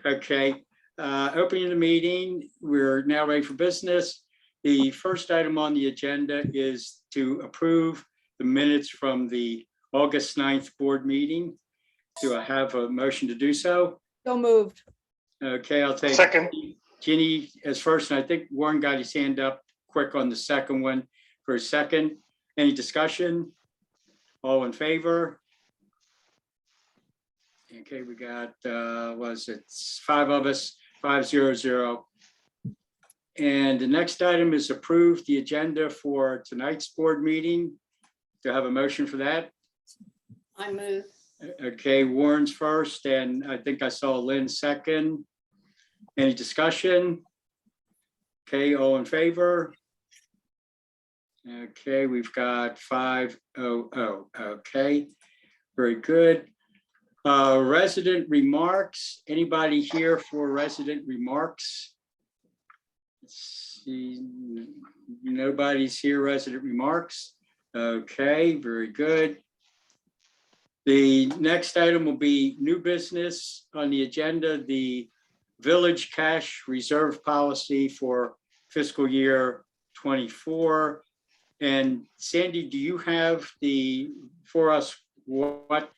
Okay, opening the meeting. We're now ready for business. The first item on the agenda is to approve the minutes from the August 9th board meeting. Do I have a motion to do so? So moved. Okay, I'll take Second. Ginny as first, and I think Warren got his hand up quick on the second one for a second. Any discussion? All in favor? Okay, we got, was it 5 of us, 5-0-0. And the next item is approve the agenda for tonight's board meeting. Do I have a motion for that? I move. Okay, Warren's first, and I think I saw Lynn second. Any discussion? Okay, all in favor? Okay, we've got 5-0-0. Okay, very good. Resident remarks. Anybody here for resident remarks? Let's see. Nobody's here. Resident remarks. Okay, very good. The next item will be new business on the agenda, the village cash reserve policy for fiscal year 24. And Sandy, do you have for us what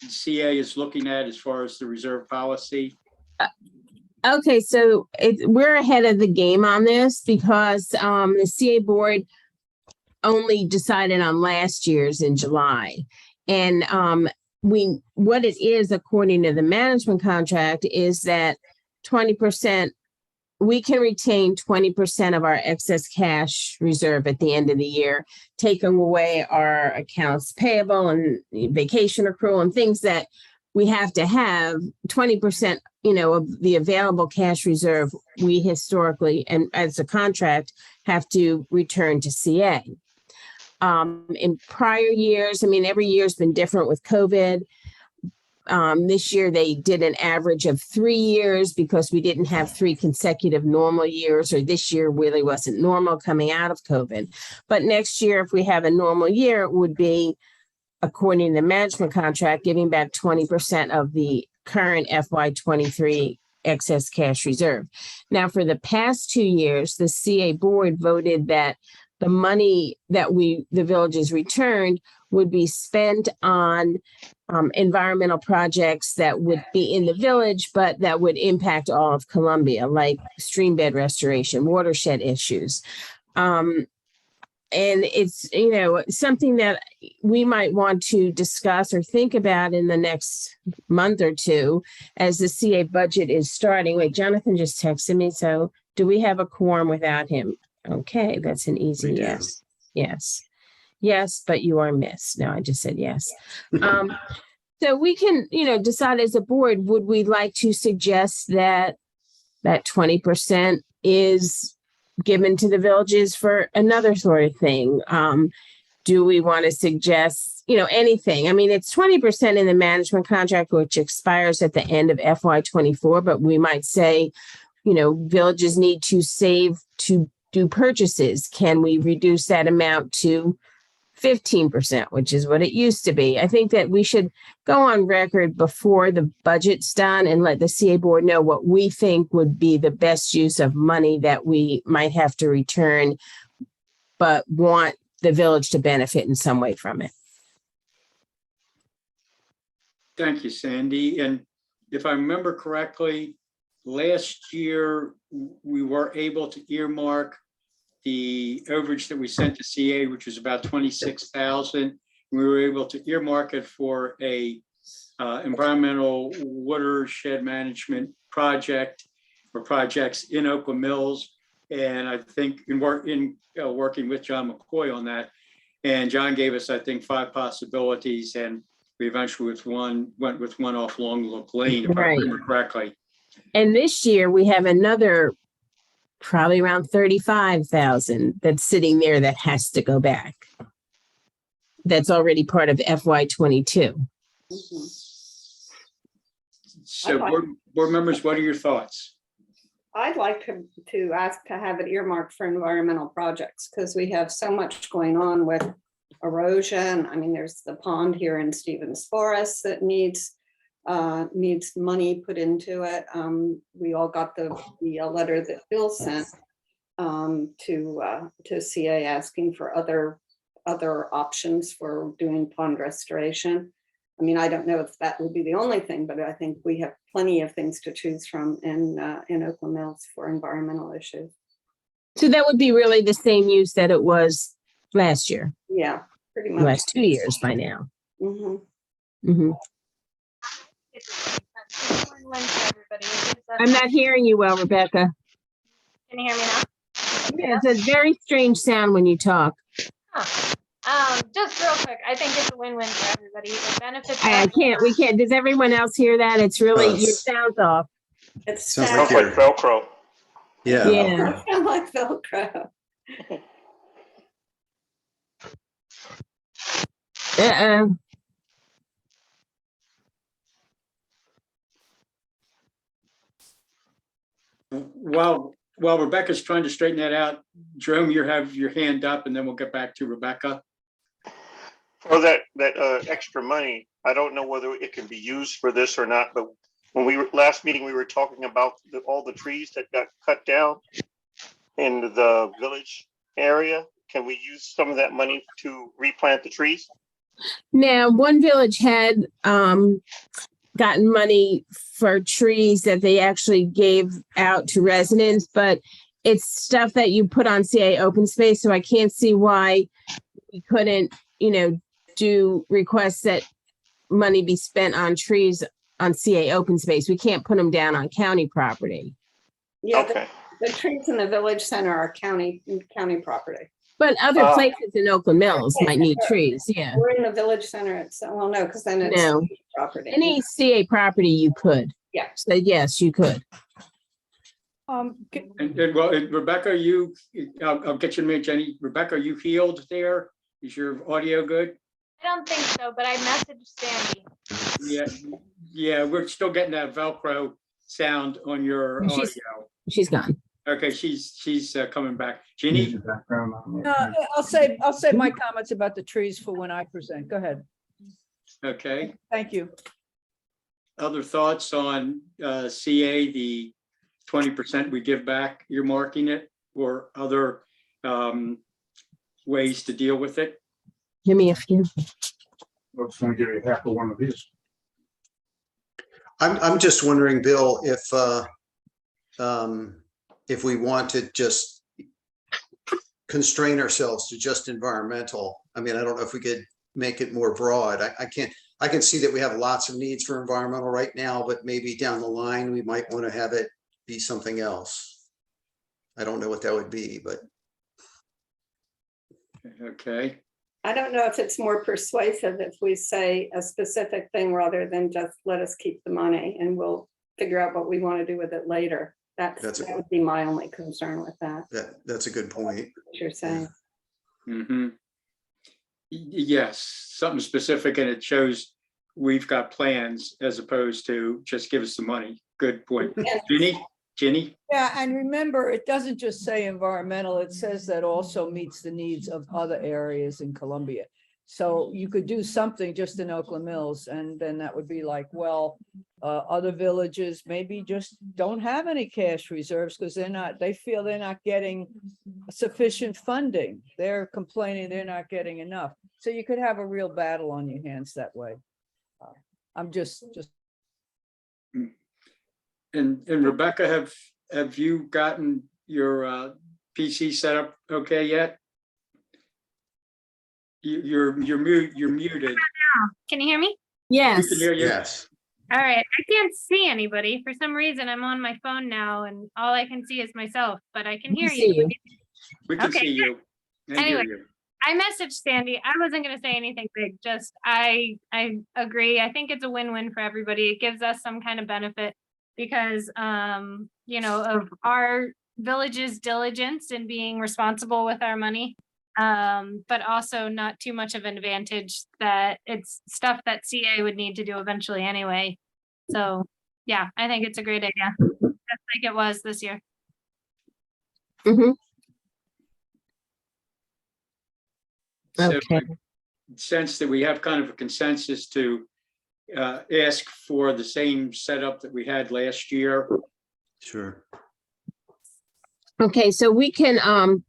CA is looking at as far as the reserve policy? Okay, so we're ahead of the game on this because the CA board only decided on last year's in July. And what it is, according to the management contract, is that 20%, we can retain 20% of our excess cash reserve at the end of the year, taking away our accounts payable and vacation accrual and things that we have to have. 20%, of the available cash reserve, we historically, and as a contract, have to return to CA. In prior years, every year's been different with COVID. This year they did an average of 3 years because we didn't have 3 consecutive normal years, or this year really wasn't normal coming out of COVID. But next year, if we have a normal year, it would be, according to the management contract, giving back 20% of the current FY23 excess cash reserve. Now, for the past 2 years, the CA board voted that the money that the villages returned would be spent on environmental projects that would be in the village, but that would impact all of Columbia, like stream bed restoration, watershed issues. And it's, something that we might want to discuss or think about in the next month or two as the CA budget is starting. Wait, Jonathan just texted me. So do we have a quorum without him? Okay, that's an easy yes. Yes. Yes, but you are missed. No, I just said yes. So we can, decide as a board, would we like to suggest that 20% is given to the villages for another sort of thing? Do we want to suggest, anything? It's 20% in the management contract, which expires at the end of FY24, but we might say, villages need to save to do purchases. Can we reduce that amount to 15%, which is what it used to be? I think that we should go on record before the budget's done and let the CA board know what we think would be the best use of money that we might have to return, but want the village to benefit in some way from it. Thank you, Sandy. And if I remember correctly, last year we were able to earmark the overage that we sent to CA, which was about 26,000. We were able to earmark it for a environmental watershed management project or projects in Oakland Mills. And I think working with John McCoy on that, and John gave us, I think, 5 possibilities, and we eventually went with one off Long Look Lane, if I remember correctly. And this year we have another probably around 35,000 that's sitting there that has to go back. That's already part of FY22. Mm-hmm. So board members, what are your thoughts? I'd like to ask to have it earmarked for environmental projects because we have so much going on with erosion. There's the pond here in Stevens Forest that needs needs money put into it. We all got the letter that Bill sent to CA asking for other options for doing pond restoration. I mean, I don't know if that will be the only thing, but I think we have plenty of things to choose from in Oakland Mills for environmental issues. So that would be really the same use that it was last year, Yeah, pretty much. last 2 years by now. Mhm. Mhm. It's a win-win for everybody. It gives us- I'm not hearing you well, Rebecca. Can you hear me now? Yeah, it's a very strange sound when you talk. Huh. Just real quick, I think it's a win-win for everybody. It benefits I us. can't, we can't, does everyone else hear that? It's really, your sound's off. It's Sounds sad. like Sounds like Velcro. Yeah. Yeah. Sound like Velcro. Uh-uh. While Rebecca's trying to straighten that out, Jerome, you have your hand up, and then we'll get back to Rebecca. For that extra money, I don't know whether it can be used for this or not, but when we were last meeting, we were talking about all the trees that got cut down in the village area. Can we use some of that money to replant the trees? Now, one village had gotten money for trees that they actually gave out to residents, but it's stuff that you put on CA open space, so I can't see why we couldn't, do requests that money be spent on trees on CA open space. We can't put them down on county property. Yeah, Okay. the trees in the village center are county property. But other places in Oakland Mills might need trees, yeah. We're in the village center, well, no, because then it's No. property. Any CA property you could. Yeah. So yes, you could. And Rebecca, I'll get you in a minute, Jenny. Rebecca, are you healed there? Is your audio good? I don't think so, but I messaged Sandy. Yeah, we're still getting that Velcro sound on your audio. She's gone. Okay, she's coming back. Jeannie? I'll say my comments about the trees for when I present. Go ahead. Okay. Thank you. Other thoughts on CA, the 20% we give back, you're marking it, or other ways to deal with it? Give me a few. Well, it's gonna give you half of one of these. I'm just wondering, Bill, if we want to just constrain ourselves to just environmental. I mean, I don't know if we could make it more broad. I can see that we have lots of needs for environmental right now, but maybe down the line, we might want to have it be something else. I don't know what that would be, but. Okay. I don't know if it's more persuasive if we say a specific thing rather than just let us keep the money and we'll figure out what we want to do with it later. That would be my only concern with that. That's a good point. What you're saying. Mm-hmm. Yes, something specific, and it shows we've got plans as opposed to just give us the money. Good point. Ginny? Yeah, and remember, it doesn't just say environmental, it says that also meets the needs of other areas in Columbia. So you could do something just in Oakland Mills, and then that would be like, well, other villages maybe just don't have any cash reserves because they feel they're not getting sufficient funding. They're complaining they're not getting enough. So you could have a real battle on your hands that way. I'm just. And Rebecca, have you gotten your PC set up okay yet? You're muted. Can you hear me? Yes. We can hear you. Yes. All right. I can't see anybody. For some reason, I'm on my phone now and all I can see is myself, but I can hear see you. We can Okay, see you. And hear Anyway. you. I messaged Sandy. I wasn't going to say anything big. Just I agree. I think it's a win-win for everybody. It gives us some kind of benefit because, of our village's diligence in being responsible with our money. But also not too much of an advantage that it's stuff that CA would need to do eventually anyway. So yeah, I think it's a great idea. Just like it was this year. Mm-hmm. So Okay. I sense that we have kind of a consensus to ask for the same setup that we had last year. Sure. Okay, so we can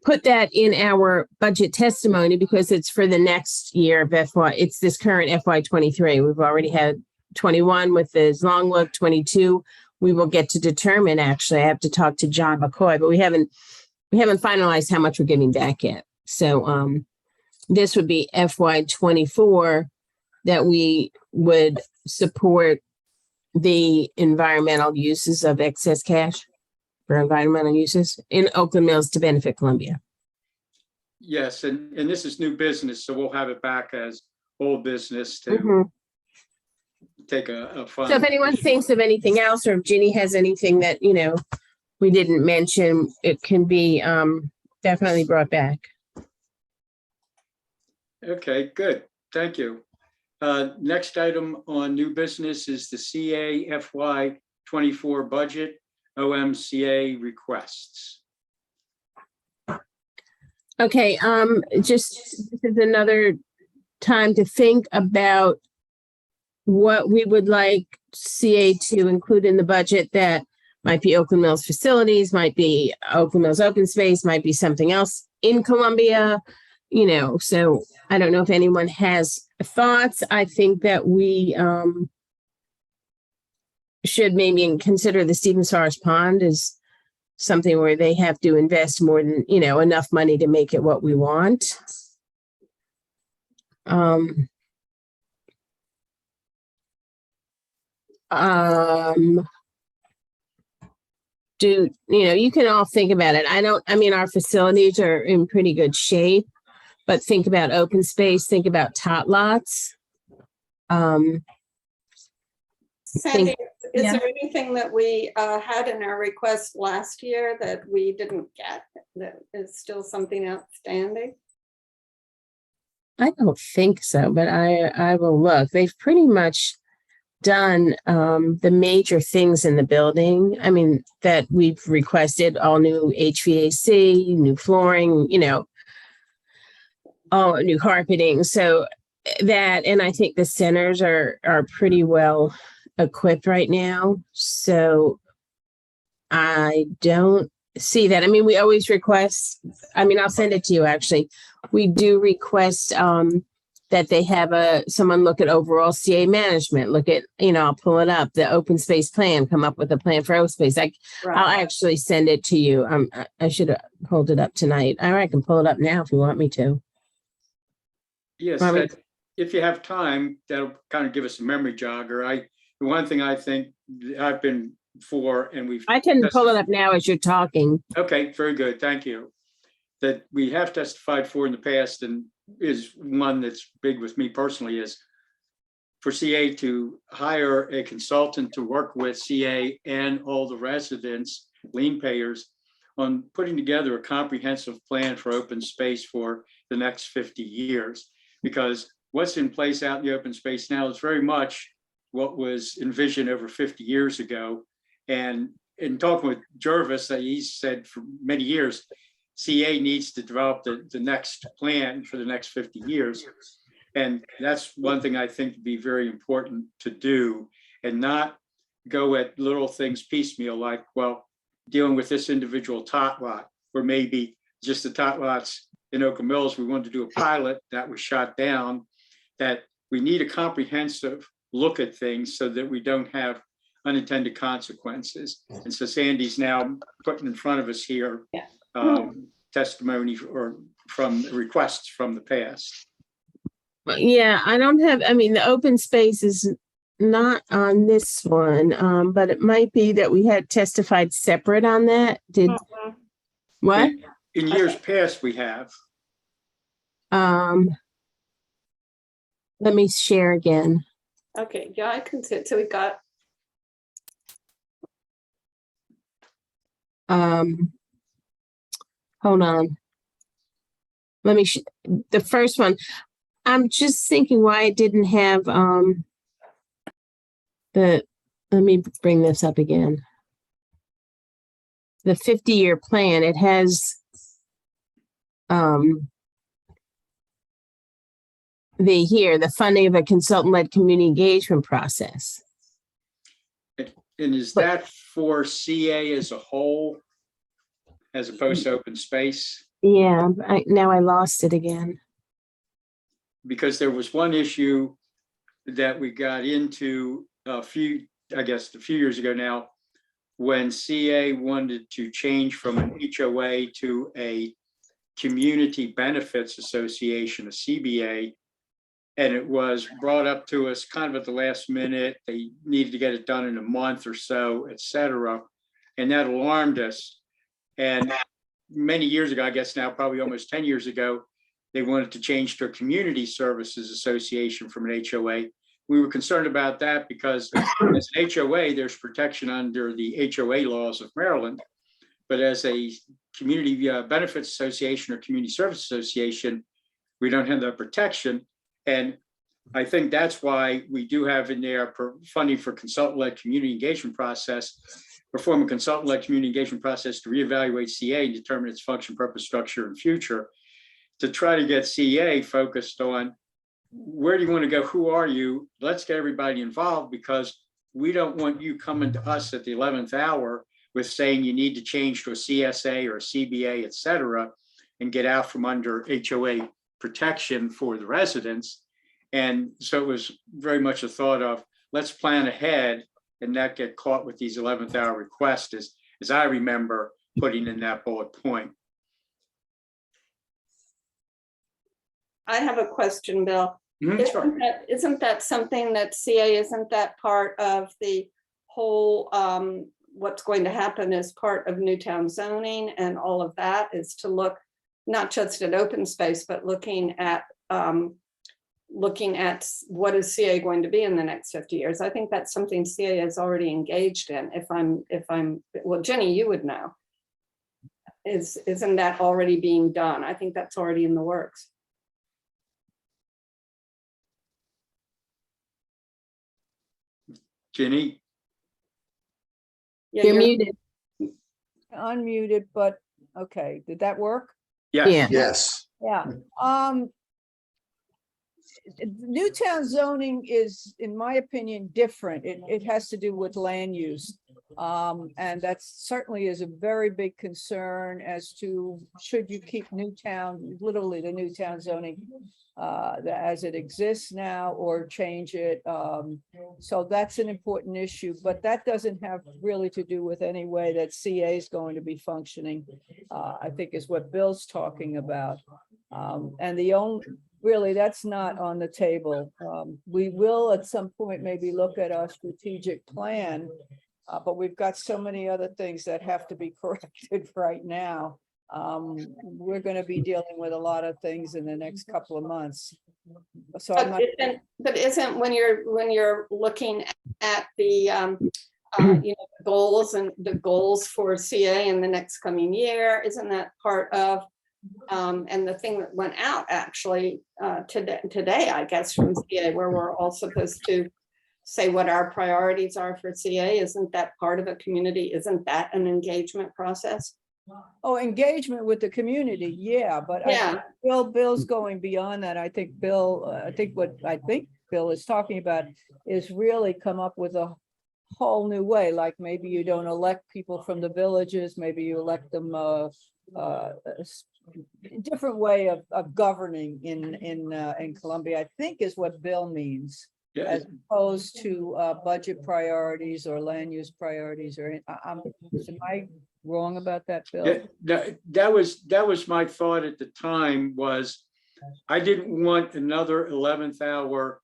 put that in our budget testimony because it's for the next year of FY. It's this current FY 23. We've already had 21 with this long look, 22. We will get to determine, actually, I have to talk to John McCoy, but we haven't finalized how much we're giving back yet. So this would be FY 24 that we would support the environmental uses of excess cash for environmental uses in Oakland Mills to benefit Columbia. Yes, and this is new business, so we'll have it back as old business to Mhm. take a fund. So if anyone thinks of anything else, or if Ginny has anything that, we didn't mention, it can be definitely brought back. Okay, good. Thank you. Next item on new business is the CA FY 24 budget, OMCA requests. Okay, just this is another time to think about what we would like CA to include in the budget. That might be Oakland Mills facilities, might be Oakland Mills open space, might be something else in Columbia, so I don't know if anyone has thoughts. I think that we should maybe consider the Stevens Forest Pond as something where they have to invest more than, enough money to make it what we want. You can all think about it. Our facilities are in pretty good shape, but think about open space, think about tot lots. Sandy, is yeah. there anything that we had in our request last year that we didn't get, that is still something outstanding? I don't think so, but I will look. They've pretty much done the major things in the building. That we've requested: all new HVAC, new flooring, all new carpeting. So that, and I think the centers are pretty well equipped right now. So I don't see that. We always request, I'll send it to you actually. We do request that they have someone look at overall CA management, look at, I'll pull it up, the open space plan, come up with a plan for open space. I'll Right. actually send it to you. I should have pulled it up tonight. I can pull it up now if you want me to. Yes, if you have time, that'll kind of give us a memory jogger. The one thing I think I've been for, and I can pull it up now as you're talking. Okay, very good. Thank you. That we have testified for in the past, and is one that's big with me personally, is for CA to hire a consultant to work with CA and all the residents, lien payers, on putting together a comprehensive plan for open space for the next 50 years. Because what's in place out in the open space now is very much what was envisioned over 50 years ago. And in talking with Jervis, he said for many years, CA needs to develop the next plan for the next 50 years. And that's one thing I think would be very important to do, and not go at little things piecemeal, like, well, dealing with this individual tot lot, or maybe just the tot lots in Oakland Mills. We wanted to do a pilot that was shot down. That we need a comprehensive look at things so that we don't have unintended consequences. And so Sandy's now putting in front of us here testimony or from requests from the past. Yeah, I don't have, the open space is not on this one, but it might be that we had testified separate on that. What? In years past, we have. Let me share again. Okay, yeah, I can see. So we got, Hold on. Let me, the first one, I'm just thinking why it didn't have, let me bring this up again. The 50-year plan, it has, the funding of a consultant-led community engagement process. And is But- that for CA as a whole, as opposed to open space? Yeah, now I lost it again. Because there was one issue that we got into a few years ago now, when CA wanted to change from an HOA to a Community Benefits Association, a CBA. And it was brought up to us kind of at the last minute. They needed to get it done in a month or so, et cetera. And that alarmed us. And many years ago, I guess now probably almost 10 years ago, they wanted to change to a Community Services Association from an HOA. We were concerned about that because as an HOA, there's protection under the HOA laws of Maryland. But as a Community Benefits Association or Community Service Association, we don't have that protection. And I think that's why we do have in there funding for consultant-led community engagement process, perform a consultant-led community engagement process to reevaluate CA and determine its function, purpose, structure, and future, to try to get CA focused on where do you want to go? Who are you? Let's get everybody involved, because we don't want you coming to us at the 11th hour with saying you need to change to a CSA or a CBA, et cetera, and get out from under HOA protection for the residents. And so it was very much a thought of, let's plan ahead and not get caught with these 11th hour requests, as I remember putting in that bullet point. I have a question, Bill. Sure. Isn't that something that CA, isn't that part of the whole, what's going to happen as part of Newtown zoning and all of that, is to look not just at open space, but looking at what is CA going to be in the next 50 years. I think that's something CA is already engaged in. Well, Jenny, you would know. Isn't that already being done? I think that's already in the works. Jenny? Yeah, You're muted. Unmuted, but okay, did that work? Yes. Yeah. Yes. Yeah. Newtown zoning is, in my opinion, different. It has to do with land use. And that certainly is a very big concern as to should you keep Newtown, literally the Newtown zoning as it exists now, or change it. So that's an important issue, but that doesn't have really to do with any way that CA is going to be functioning, I think is what Bill's talking about. And the only, really, that's not on the table. We will at some point maybe look at our strategic plan, but we've got so many other things that have to be corrected right now. We're going to be dealing with a lot of things in the next couple of months. So I'm not. But isn't when you're looking at the goals and the goals for CA in the next coming year, isn't that part of and the thing that went out actually today, I guess, from CA, where we're all supposed to say what our priorities are for CA, isn't that part of a community? Isn't that an engagement process? Oh, engagement with the community, yeah, but Yeah. Bill's going beyond that. I think Bill Bill is talking about is really come up with a whole new way. Like maybe you don't elect people from the villages, maybe you elect them different way of governing in Columbia, I think is what Bill means, Yeah. as opposed to budget priorities or land use priorities. Or am I wrong about that, Bill? That was my thought at the time. Was I didn't want another 11th hour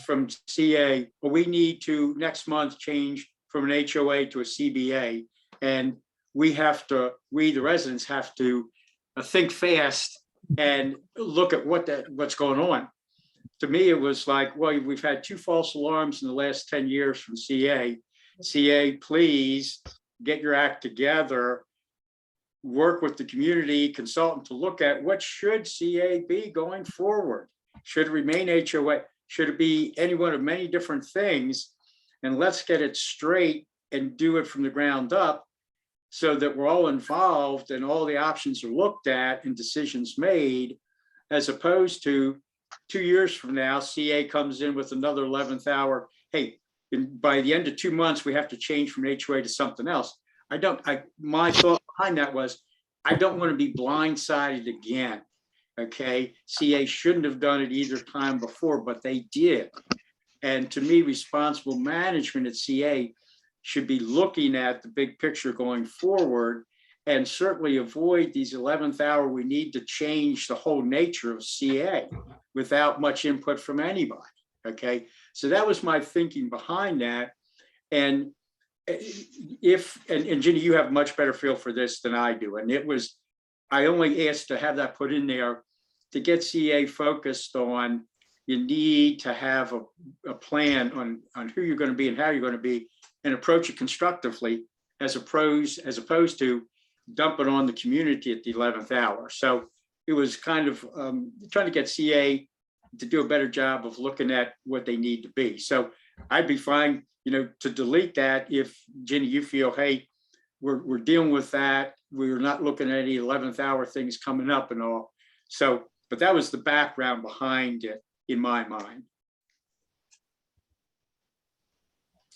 from CA. But we need to next month change from an HOA to a CBA, and we the residents have to think fast and look at what's going on. To me, it was like, well, we've had 2 false alarms in the last 10 years from CA. CA, please get your act together, work with the community consultant to look at what should CA be going forward. Should it remain HOA? Should it be any one of many different things? And let's get it straight and do it from the ground up, so that we're all involved and all the options are looked at and decisions made, as opposed to 2 years from now, CA comes in with another 11th hour, hey, by the end of 2 months, we have to change from HOA to something else. My thought behind that was, I don't want to be blindsided again. Okay, CA shouldn't have done it either time before, but they did. And to me, responsible management at CA should be looking at the big picture going forward, and certainly avoid these 11th hour, we need to change the whole nature of CA without much input from anybody. Okay, so that was my thinking behind that. And and Ginny, you have much better feel for this than I do. And I only asked to have that put in there to get CA focused on, you need to have a plan on who you're going to be and how you're going to be, and approach it constructively as opposed to dump it on the community at the 11th hour. So it was kind of trying to get CA to do a better job of looking at what they need to be. So I'd be fine, to delete that if, Ginny, you feel, hey, we're dealing with that. We're not looking at any 11th hour things coming up and all. So, but that was the background behind it in my mind.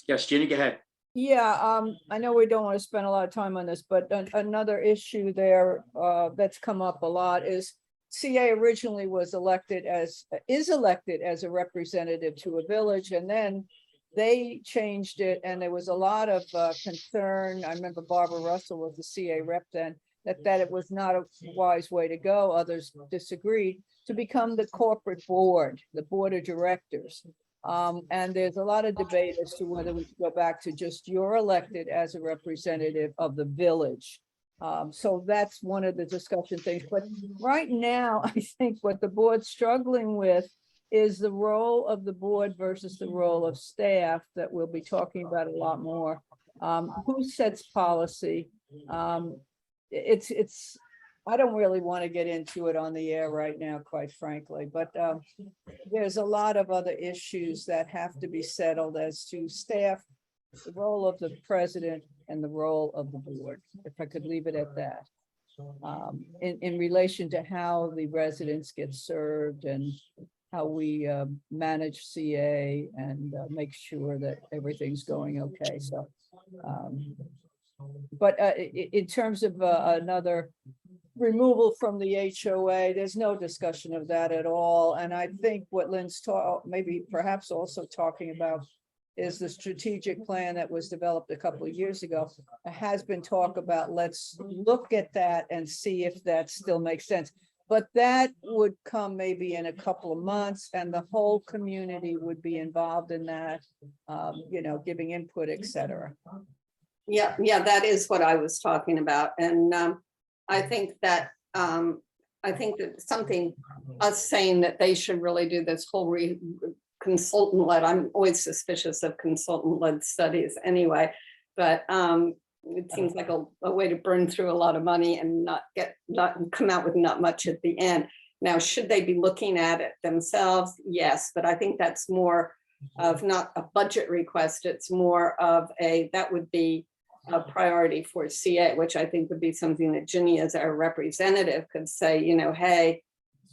Yes, Ginny, go ahead. Yeah, I know we don't want to spend a lot of time on this, but another issue there that's come up a lot is CA originally is elected as a representative to a village, and then they changed it, and there was a lot of concern. I remember Barbara Russell was the CA rep then, that it was not a wise way to go. Others disagreed, to become the corporate board, the board of directors. And there's a lot of debate as to whether we should go back to just you're elected as a representative of the village. So that's one of the discussion things. But right now, I think what the board's struggling with is the role of the board versus the role of staff, that we'll be talking about a lot more. Who sets policy? I don't really want to get into it on the air right now, quite frankly, but there's a lot of other issues that have to be settled as to staff, the role of the president, and the role of the board, if I could leave it at that. In relation to how the residents get served and how we manage CA and make sure that everything's going okay. So, but in terms of another removal from the HOA, there's no discussion of that at all. And I think what Lynn's perhaps also talking about is the strategic plan that was developed a couple of years ago. Has been talk about, let's look at that and see if that still makes sense. But that would come maybe in a couple of months, and the whole community would be involved in that, giving input, etc. Yeah, that is what I was talking about. And I think that something, us saying that they should really do this whole consultant-led, I'm always suspicious of consultant-led studies anyway, but it seems like a way to burn through a lot of money and not come out with not much at the end. Now, should they be looking at it themselves? Yes, but I think that's more of not a budget request. It's more of that would be a priority for CA, which I think would be something that Ginny as our representative could say, hey,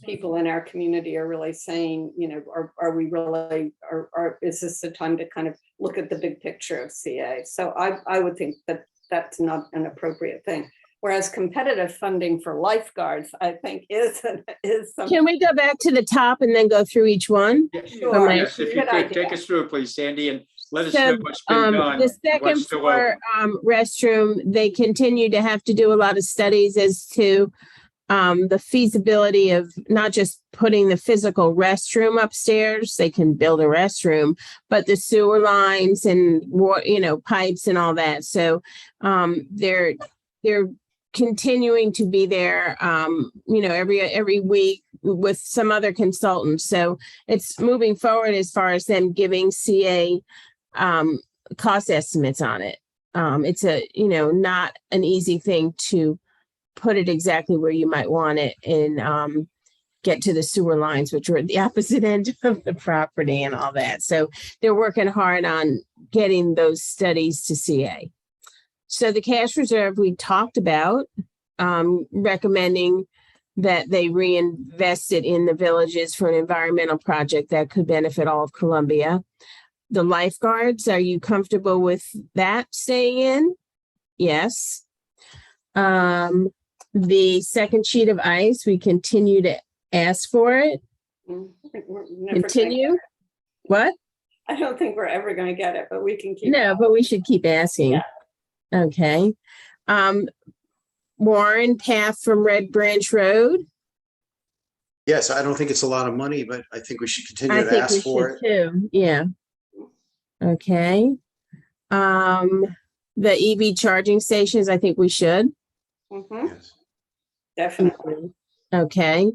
people in our community are really saying, are we really, or is this the time to kind of look at the big picture of CA? So I would think that that's not an appropriate thing. Whereas competitive funding for lifeguards, I think is something. Can we go back to the top and then go through each one? Sure. Yes, if you could take us through it, please, Sandy, and let us know what's been done. The second floor restroom, they continue to have to do a lot of studies as to the feasibility of not just putting the physical restroom upstairs. They can build a restroom, but the sewer lines and pipes and all that. So they're continuing to be there, every week with some other consultants. So it's moving forward as far as them giving CA cost estimates on it. It's not an easy thing to put it exactly where you might want it and get to the sewer lines, which are at the opposite end of the property and all that. So they're working hard on getting those studies to CA. So the cash reserve we talked about, recommending that they reinvested in the villages for an environmental project that could benefit all of Columbia. The lifeguards, are you comfortable with that staying in? Yes. The second sheet of ice, we continue to ask for it. We're never gonna get Continue? it. What? I don't think we're ever going to get it, but we can keep. No, but we should keep asking. Yeah. Okay. Warren Path from Red Branch Road. Yes, I don't think it's a lot of money, but I think we should continue I to think we ask for should it. too. Yeah. Okay. The EV charging stations, I think we should. Mhm, Yes. definitely. Okay.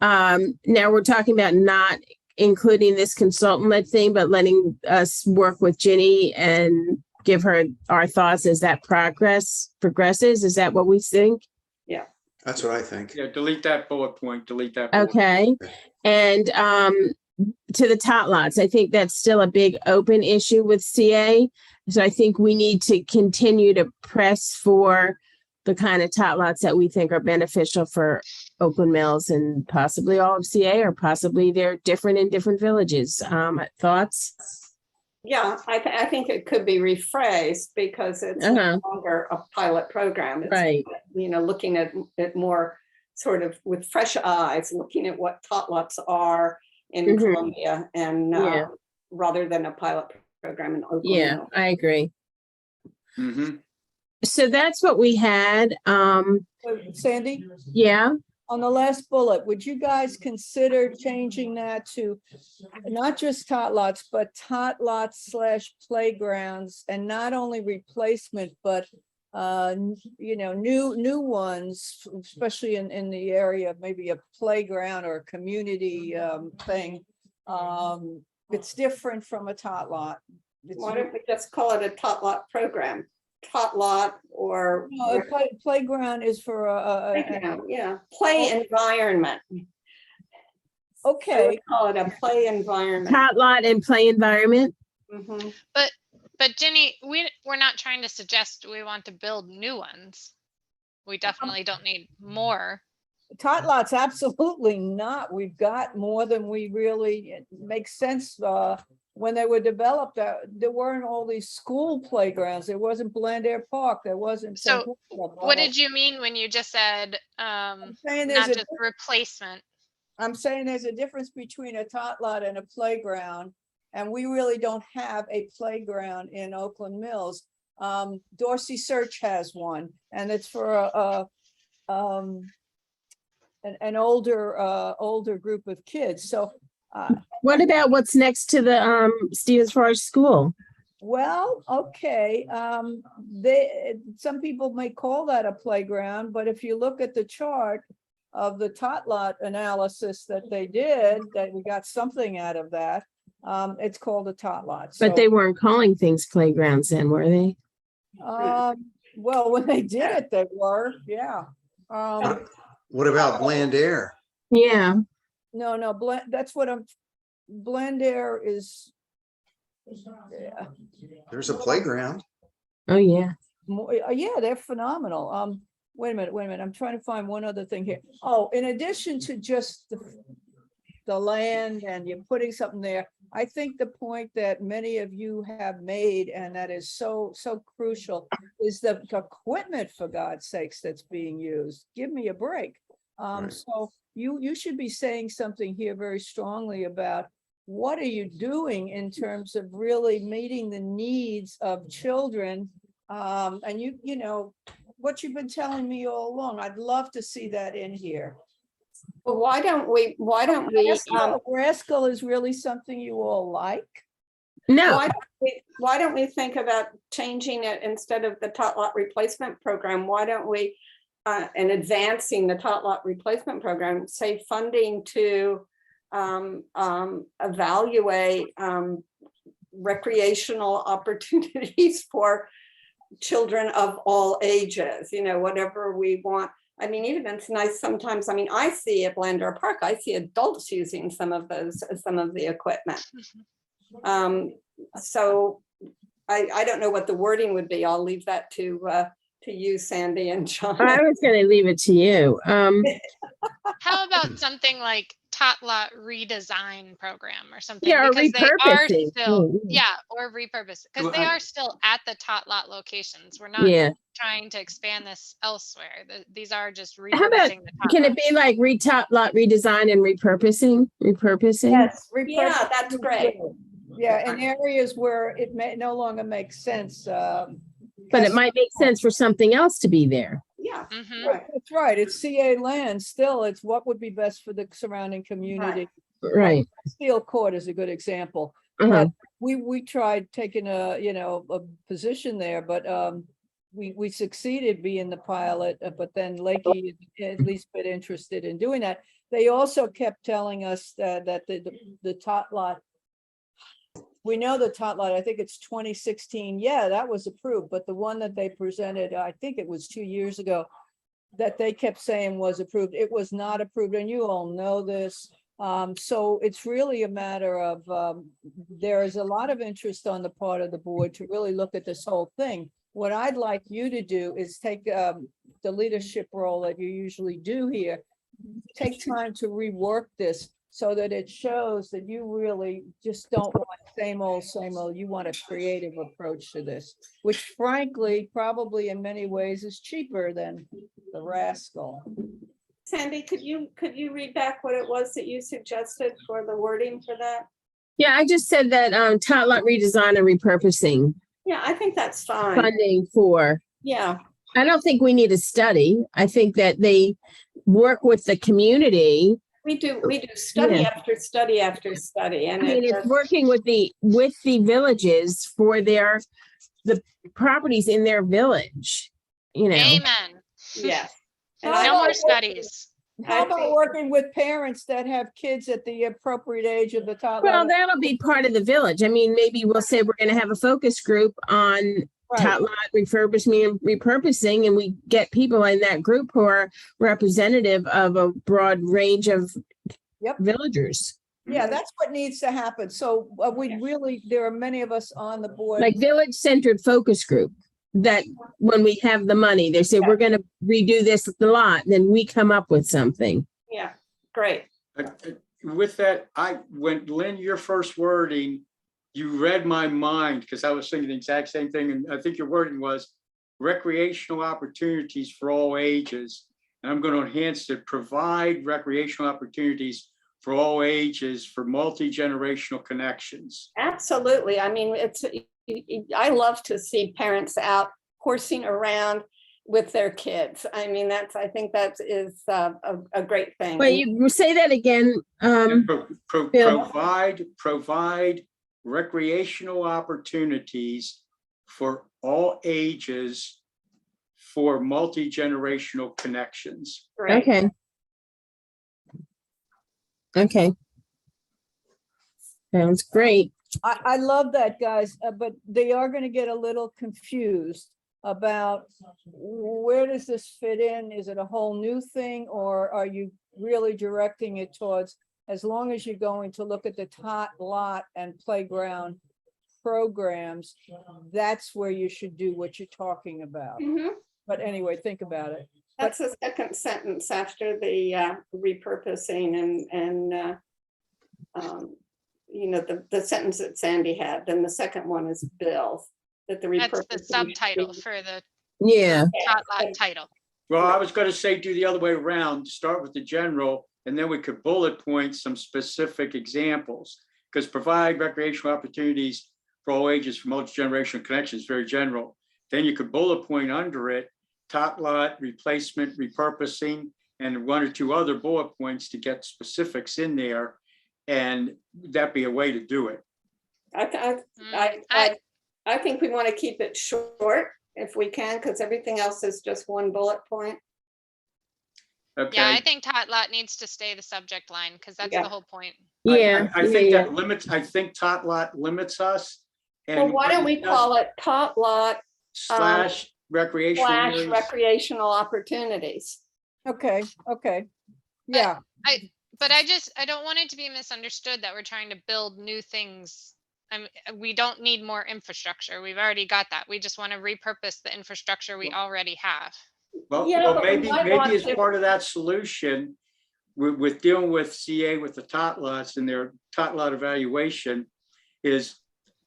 Now we're talking about not including this consultant-led thing, but letting us work with Ginny and give her our thoughts as that progresses. Is that what we think? That's what I think. Yeah, delete that bullet point, delete that. bullet. Okay. And to the tot lots, I think that's still a big open issue with CA. So I think we need to continue to press for the kind of tot lots that we think are beneficial for Oakland Mills and possibly all of CA, or possibly they're different in different villages. Thoughts? Yeah, I think it could be rephrased because it's Uh-huh. no longer a pilot program. It's, Right. looking at it more sort of with fresh eyes, looking at what tot lots are in Mhm. Columbia and Yeah. rather than a pilot program in Oakland. Yeah, Mills. I agree. Mhm. So that's what we had. Sandy, Yeah. on the last bullet, would you guys consider changing that to not just tot lots, but tot lots / playgrounds, and not only replacement, but new ones, especially in the area of maybe a playground or a community thing. It's different from a tot lot. Why don't we just call it a tot lot program? Tot lot or No, a playground is for playground, yeah, play environment. I okay. would call it a play environment. Tot lot and play environment. Mhm. But Ginny, we're not trying to suggest we want to build new ones. We definitely don't need more. Tot lots, absolutely not. We've got more than we really, it makes sense. When they were developed, there weren't all these school playgrounds. There wasn't Blandair Park. There wasn't. So what did you mean when you just said saying there's not a just replacement? I'm saying there's a difference between a tot lot and a playground, and we really don't have a playground in Oakland Mills. Dorsey Search has one, and it's for an older group of kids. So, What about what's next to the Stevens Forest School? well, okay, some people may call that a playground, but if you look at the chart of the tot lot analysis that they did, that we got something out of that, it's called a tot lot. But So, they weren't calling things playgrounds then, were they? well, when they did it, they were, yeah. What about Blandair? Yeah. No, that's what Blandair is. Yeah, There's a playground. Oh, yeah. yeah, they're phenomenal. Wait a minute. I'm trying to find one other thing here. Oh, in addition to just the land and you're putting something there, I think the point that many of you have made, and that is so crucial, is the equipment, for God's sakes, that's being used. Give me a break. Right. So you should be saying something here very strongly about what are you doing in terms of really meeting the needs of children? And you know, what you've been telling me all along, I'd love to see that in here. Well, why don't we, Rascal is really something you all like. No. why don't we think about changing it instead of the tot lot replacement program? Why don't we, and advancing the tot lot replacement program, say funding to evaluate recreational opportunities for children of all ages, whatever we want. I mean, even it's nice sometimes. I mean, I see at Blandair Park, I see adults using some of the equipment. So I don't know what the wording would be. I'll leave that to to you, Sandy and John. I was gonna leave it to you. How about something like tot lot redesign program or something? Yeah, or Because they are repurposing. still, Mm, yeah, or repurpose, because Well, they I- are still at the tot lot locations. We're not Yeah. trying to expand this elsewhere. These are just How about, repurposing the tot can it lots. be like top lot redesign and repurposing? Yes. Yeah, repurpose that's is great. good. Yeah, in areas where it may no longer make sense. But it might make sense for something else to be there. Yeah, Mhm. right. That's right. It's CA land still. It's what would be best for the surrounding community. Right. Steel Court is a good example. Uh-huh. We tried taking a, a position there, but we succeeded being the pilot, but then Lakey at least been interested in doing that. They also kept telling us that the tot lot, we know the tot lot, I think it's 2016. Yeah, that was approved, but the one that they presented, I think it was 2 years ago, that they kept saying was approved. It was not approved, and you all know this. So it's really a matter of, there is a lot of interest on the part of the board to really look at this whole thing. What I'd like you to do is take the leadership role that you usually do here, take time to rework this so that it shows that you really just don't want same old, you want a creative approach to this, which frankly, probably in many ways is cheaper than the rascal. Sandy, could you read back what it was that you suggested for the wording for that? Yeah, I just said that tot lot redesign and repurposing Yeah, I think that's fine. funding for, Yeah, I don't think we need a study. I think that they work with the community. we do study Yeah. after study after study, I and mean, it it's just, working with the villages for the properties in their village, Amen. yes. And How I No more about studies. How I about think- working with parents that have kids at the appropriate age of the tot Well, lot? that'll be part of the village. I mean, maybe we'll say we're gonna have a focus group on Right. tot lot refurbishment and repurposing, and we get people in that group who are representative of a broad range of Yep. villagers, Yeah, that's what needs to happen. So we Yeah. really, there are many of us on the board. like village-centered focus group. That when we have the money, they say, we're gonna redo this lot, then we come up with something. Yeah, great. With that, when Lynn, your first wording, you read my mind because I was thinking the exact same thing. And I think your wording was recreational opportunities for all ages. And I'm going to enhance it, provide recreational opportunities for all ages for multi-generational connections. Absolutely. I mean, I love to see parents out horsing around with their kids. I mean, I think that is a great thing. Well, you say that again, And Bill. provide recreational opportunities for all ages for multi-generational connections. Great. Okay. Okay. Sounds great. I love that, guys, but they are going to get a little confused about where does this fit in? Is it a whole new thing, or are you really directing it towards, as long as you're going to look at the tot lot and playground programs, that's where you should do what you're talking about. Mhm. But anyway, think about it. That's the second sentence after the repurposing and the sentence that Sandy had. Then the second one is Bill, that the That's the repurposing. subtitle for the Yeah. tot lot title. Well, I was going to say do the other way around, start with the general, and then we could bullet point some specific examples. Because provide recreational opportunities for all ages for multi-generational connections, very general. Then you could bullet point under it, tot lot, replacement, repurposing, and one or two other bullet points to get specifics in there. And that'd be a way to do it. I think we want to keep it short if we can, because everything else is just one bullet point. Yeah, I Okay. think tot lot needs to stay the subject line because that's Yeah. the whole point. Yeah. I think yeah. that limits, I think tot lot limits us. Well, And why don't we call it tot lot slash recreational / areas. recreational opportunities? Okay, yeah. But I don't want it to be misunderstood that we're trying to build new things we don't need more infrastructure. We've already got that. We just want to repurpose the infrastructure we already have. Well, Yeah, well, but we maybe, might maybe want as to- part of that solution, with dealing with CA with the tot lots and their tot lot evaluation, is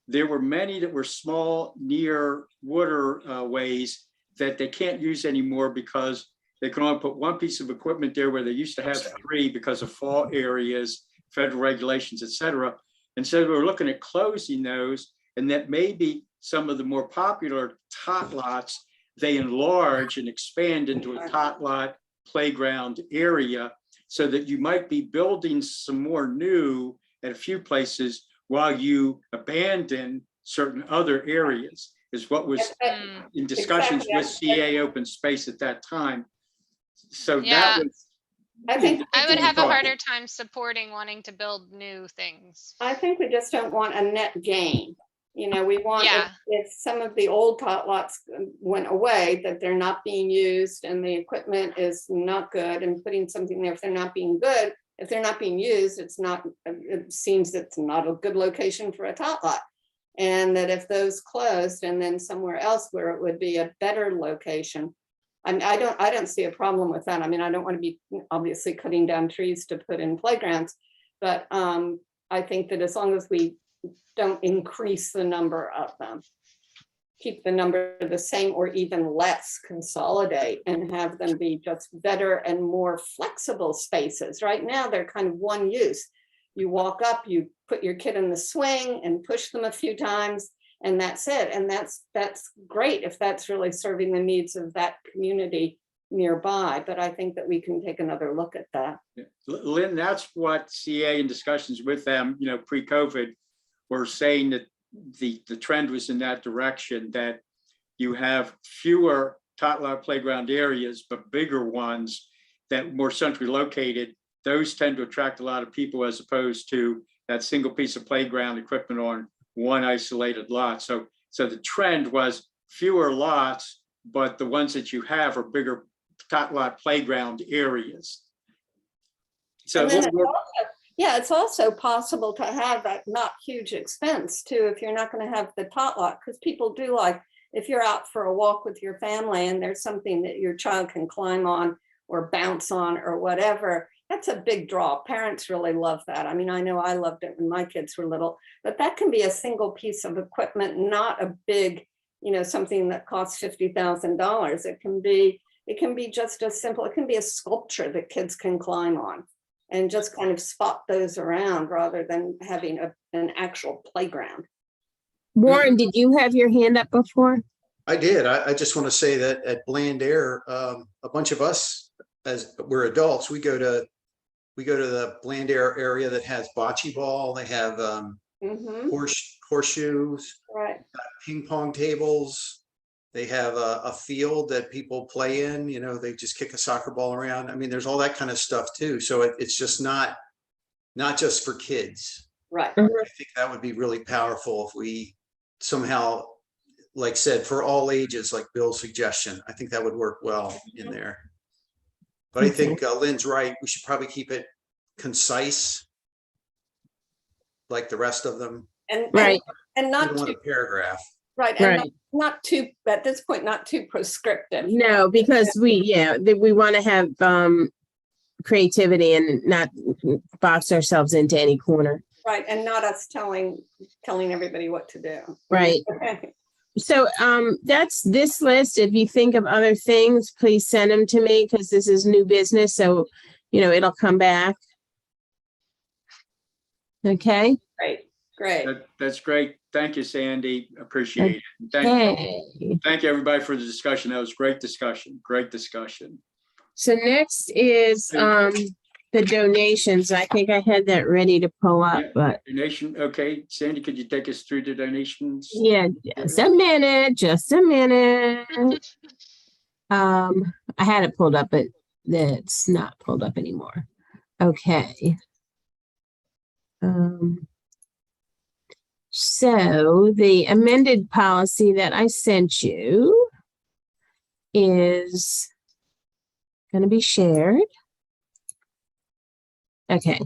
there were many that were small near waterways that they can't use anymore because they can only put one piece of equipment there where they used to have three because of fall areas, federal regulations, et cetera. And so we're looking at closing those, and that maybe some of the more popular tot lots, they enlarge and expand into a tot lot playground area, so that you might be building some more new at a few places while you abandon certain other areas, is what was Mm, in discussions Exactly. with CA Open Space at that time. So Yeah. that was. I think I would we have a don't- harder time supporting wanting to build new things. I think we just don't want a net gain. You know, we want, Yeah. if some of the old tot lots went away, that they're not being used and the equipment is not good, and putting something there, if they're not being good, if they're not being used, it's not, it seems it's not a good location for a tot lot. And that if those closed and then somewhere else where it would be a better location, I don't see a problem with that. I mean, I don't want to be obviously cutting down trees to put in playgrounds, but I think that as long as we don't increase the number of them, keep the number the same or even less, consolidate and have them be just better and more flexible spaces. Right now, they're kind of one use. You walk up, you put your kid in the swing and push them a few times, and that's it. And that's great if that's really serving the needs of that community nearby. But I think that we can take another look at that. Lynn, that's what CA in discussions with them, pre-COVID, were saying that the trend was in that direction, that you have fewer tot lot playground areas, but bigger ones that more centrally located. Those tend to attract a lot of people as opposed to that single piece of playground equipment on one isolated lot. So the trend was fewer lots, but the ones that you have are bigger tot lot playground areas. So And then it's also possible to have that not huge expense too, if you're not going to have the tot lot, because people do like, if you're out for a walk with your family and there's something that your child can climb on or bounce on or whatever, that's a big draw. Parents really love that. I mean, I know I loved it when my kids were little, but that can be a single piece of equipment, not a big, something that costs $50,000. It can be just as simple. It can be a sculpture that kids can climb on and just kind of spot those around rather than having an actual playground. Warren, did you have your hand up before? I did. I just want to say that at Bland Air, a bunch of us, as we're adults, we go to the Bland Air area that has bocce ball. They have horseshoes, Right. ping pong tables. They have a field that people play in, they just kick a soccer ball around. I mean, there's all that kind of stuff too. So it's just not just for kids. Right. I think that would be really powerful if we somehow, like said, for all ages, like Bill's suggestion. I think that would work well in there. But I think Lynn's right. We should probably keep it concise, like the rest of them. And Right. and We not don't want too a paragraph. right. And Right. not too, at this point, not too prescriptive. No, because we want to have creativity and not box ourselves into any corner. Right. And not us telling everybody what to do. Right. Okay. So that's this list. If you think of other things, please send them to me because this is new business. So, it'll come back. Okay. Great. That's great. Thank you, Sandy. Appreciate it. Thank you, everybody, for the discussion. That was great discussion. Great discussion. So next is the donations. I think I had that ready to pull up, but Donation. Okay, Sandy, could you take us through the donations? yeah, just a minute. I had it pulled up, but that's not pulled up anymore. Okay. So the amended policy that I sent you is going to be shared. Okay.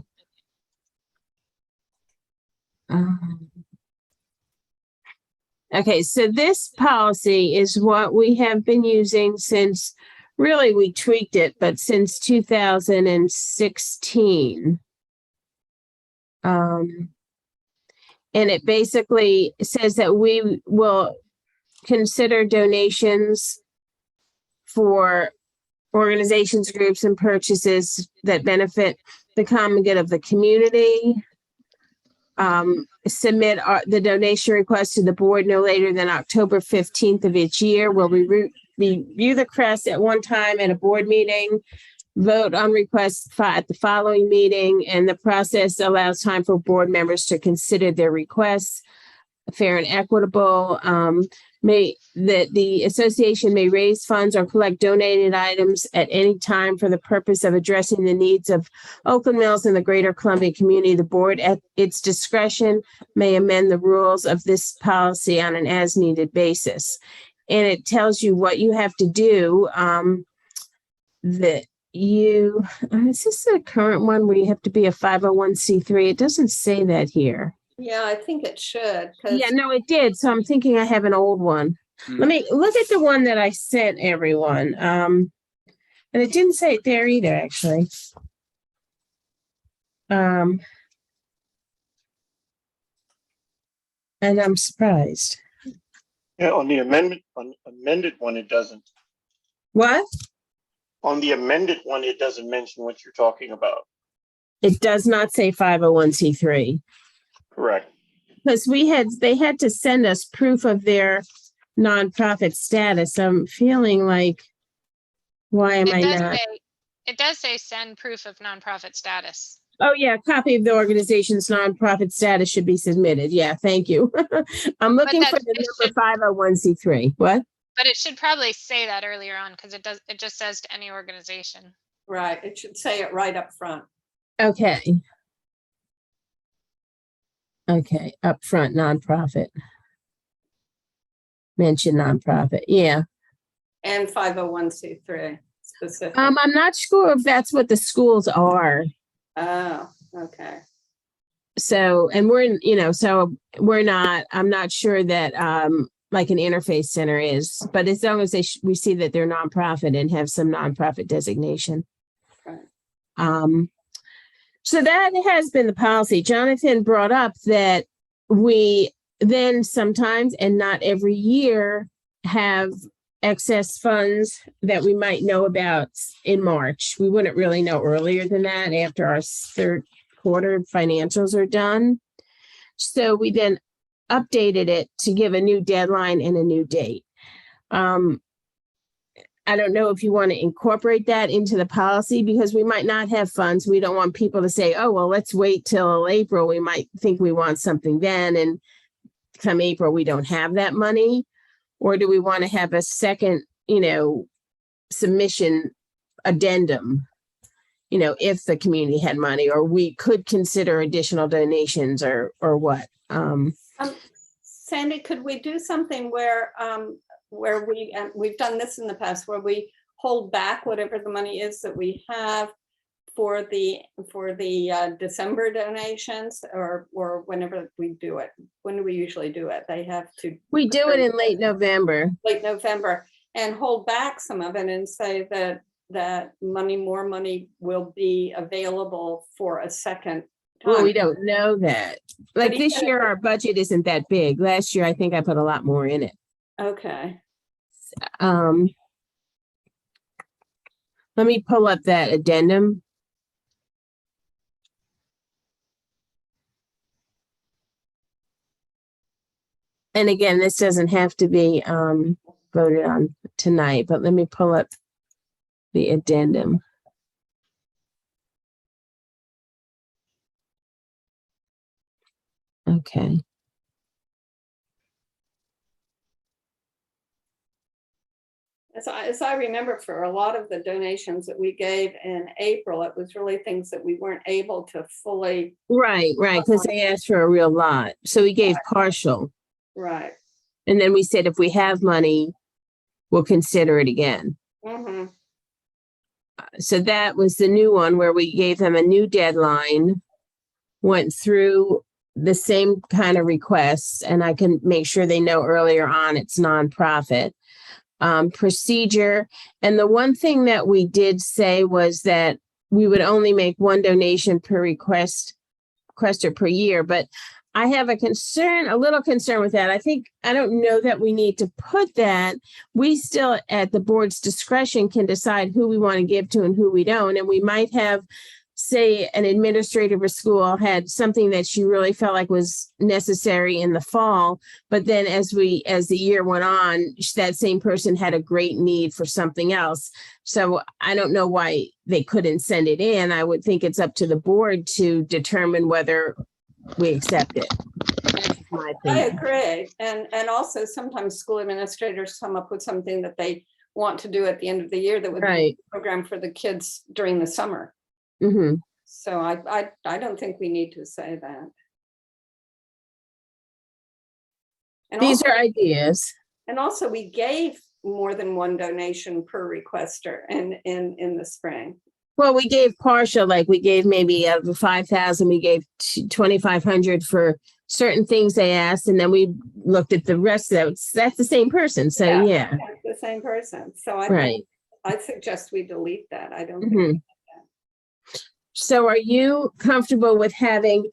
Okay, so this policy is what we have been using since, really, we tweaked it, but since 2016. And it basically says that we will consider donations for organizations, groups, and purchases that benefit the common good of the community. Submit the donation request to the board no later than October 15th of each year. We'll review the request at one time at a board meeting, vote on requests at the following meeting, and the process allows time for board members to consider their requests fair and equitable. The association may raise funds or collect donated items at any time for the purpose of addressing the needs of Oakland Mills and the greater Columbia community. The board at its discretion may amend the rules of this policy on an as-needed basis. And it tells you what you have to do. Is this the current one where you have to be a 501c3? It doesn't say that here. Yeah, I think it should. 'Cause Yeah, no, it did. So I'm thinking I have an old one. Let me look at the one that I sent everyone. And it didn't say it there either, actually. And I'm surprised. Yeah, on the amended one, it doesn't. What? On the amended one, it doesn't mention what you're talking about. It does not say 501c3. Correct. Because they had to send us proof of their nonprofit status. I'm feeling like, why am I not? It does say send proof of nonprofit status. Oh, yeah, a copy of the organization's nonprofit status should be submitted. Yeah, thank you. I'm looking for the number 501c3. What? But it should probably say that earlier on because it just says to any organization. right, it should say it right up front. Okay. Okay, upfront nonprofit. Mention nonprofit, yeah. And 501c3 specific. I'm not sure if that's what the schools are. Oh, okay. So, and we're not, I'm not sure that, like an interface center is, but as long as we see that they're nonprofit and have some nonprofit designation. Right. So that has been the policy. Jonathan brought up that we then sometimes, and not every year, have excess funds that we might know about in March. We wouldn't really know earlier than that after our third quarter financials are done. So we then updated it to give a new deadline and a new date. I don't know if you want to incorporate that into the policy because we might not have funds. We don't want people to say, oh, well, let's wait till April. We might think we want something then. And come April, we don't have that money. Or do we want to have a second, submission addendum, if the community had money, or we could consider additional donations or what? Sandy, could we do something where we've done this in the past, where we hold back whatever the money is that we have for the December donations, or whenever we do it? When do we usually do it? They have to. We do it in late November. Late November, and hold back some of it and say that more money will be available for a second time. Well, we don't know that. Like this year, our budget isn't that big. Last year, I think I put a lot more in it. Okay. Let me pull up that addendum. And again, this doesn't have to be voted on tonight, but let me pull up the addendum. Okay. As I remember, for a lot of the donations that we gave in April, it was really things that we weren't able to fully. Right, because they asked for a real lot. So we gave partial. Right. And then we said, if we have money, we'll consider it again. Mm-hmm. So that was the new one where we gave them a new deadline, went through the same kind of requests, and I can make sure they know earlier on it's nonprofit. Procedure. And the one thing that we did say was that we would only make one donation per requester per year, but I have a little concern with that. I don't know that we need to put that. We still, at the board's discretion, can decide who we want to give to and who we don't. And we might have, say, an administrator of school had something that she really felt like was necessary in the fall, but then as the year went on, that same person had a great need for something else. So I don't know why they couldn't send it in. I would think it's up to the board to determine whether we accept it. That's my I opinion. agree. And also sometimes school administrators come up with something that they want to do at the end of the year that would be Right. a program for the kids during the summer. Hmm. So I don't think we need to say that. And These also, are ideas. and also we gave more than one donation per requester in the spring. Well, we gave partial, like we gave maybe out of the 5,000, we gave 2,500 for certain things they asked, and then we looked at the rest of it. That's the same person. So yeah, That's the same person. So right. I suggest we delete that. I don't Mhm. think. So are you comfortable with having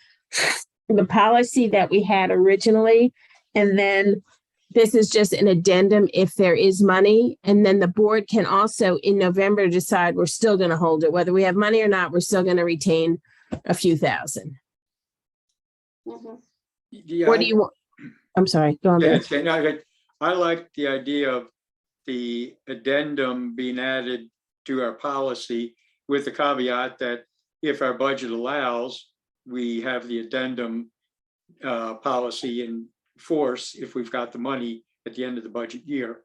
the policy that we had originally? And then this is just an addendum if there is money. And then the board can also in November decide we're still going to hold it. Whether we have money or not, we're still going to retain a few thousand. Mhm. Yeah, What do you want? I'm sorry, go on. yeah, Bill. it's- no, I like the idea of the addendum being added to our policy with the caveat that if our budget allows, we have the addendum policy in force if we've got the money at the end of the budget year.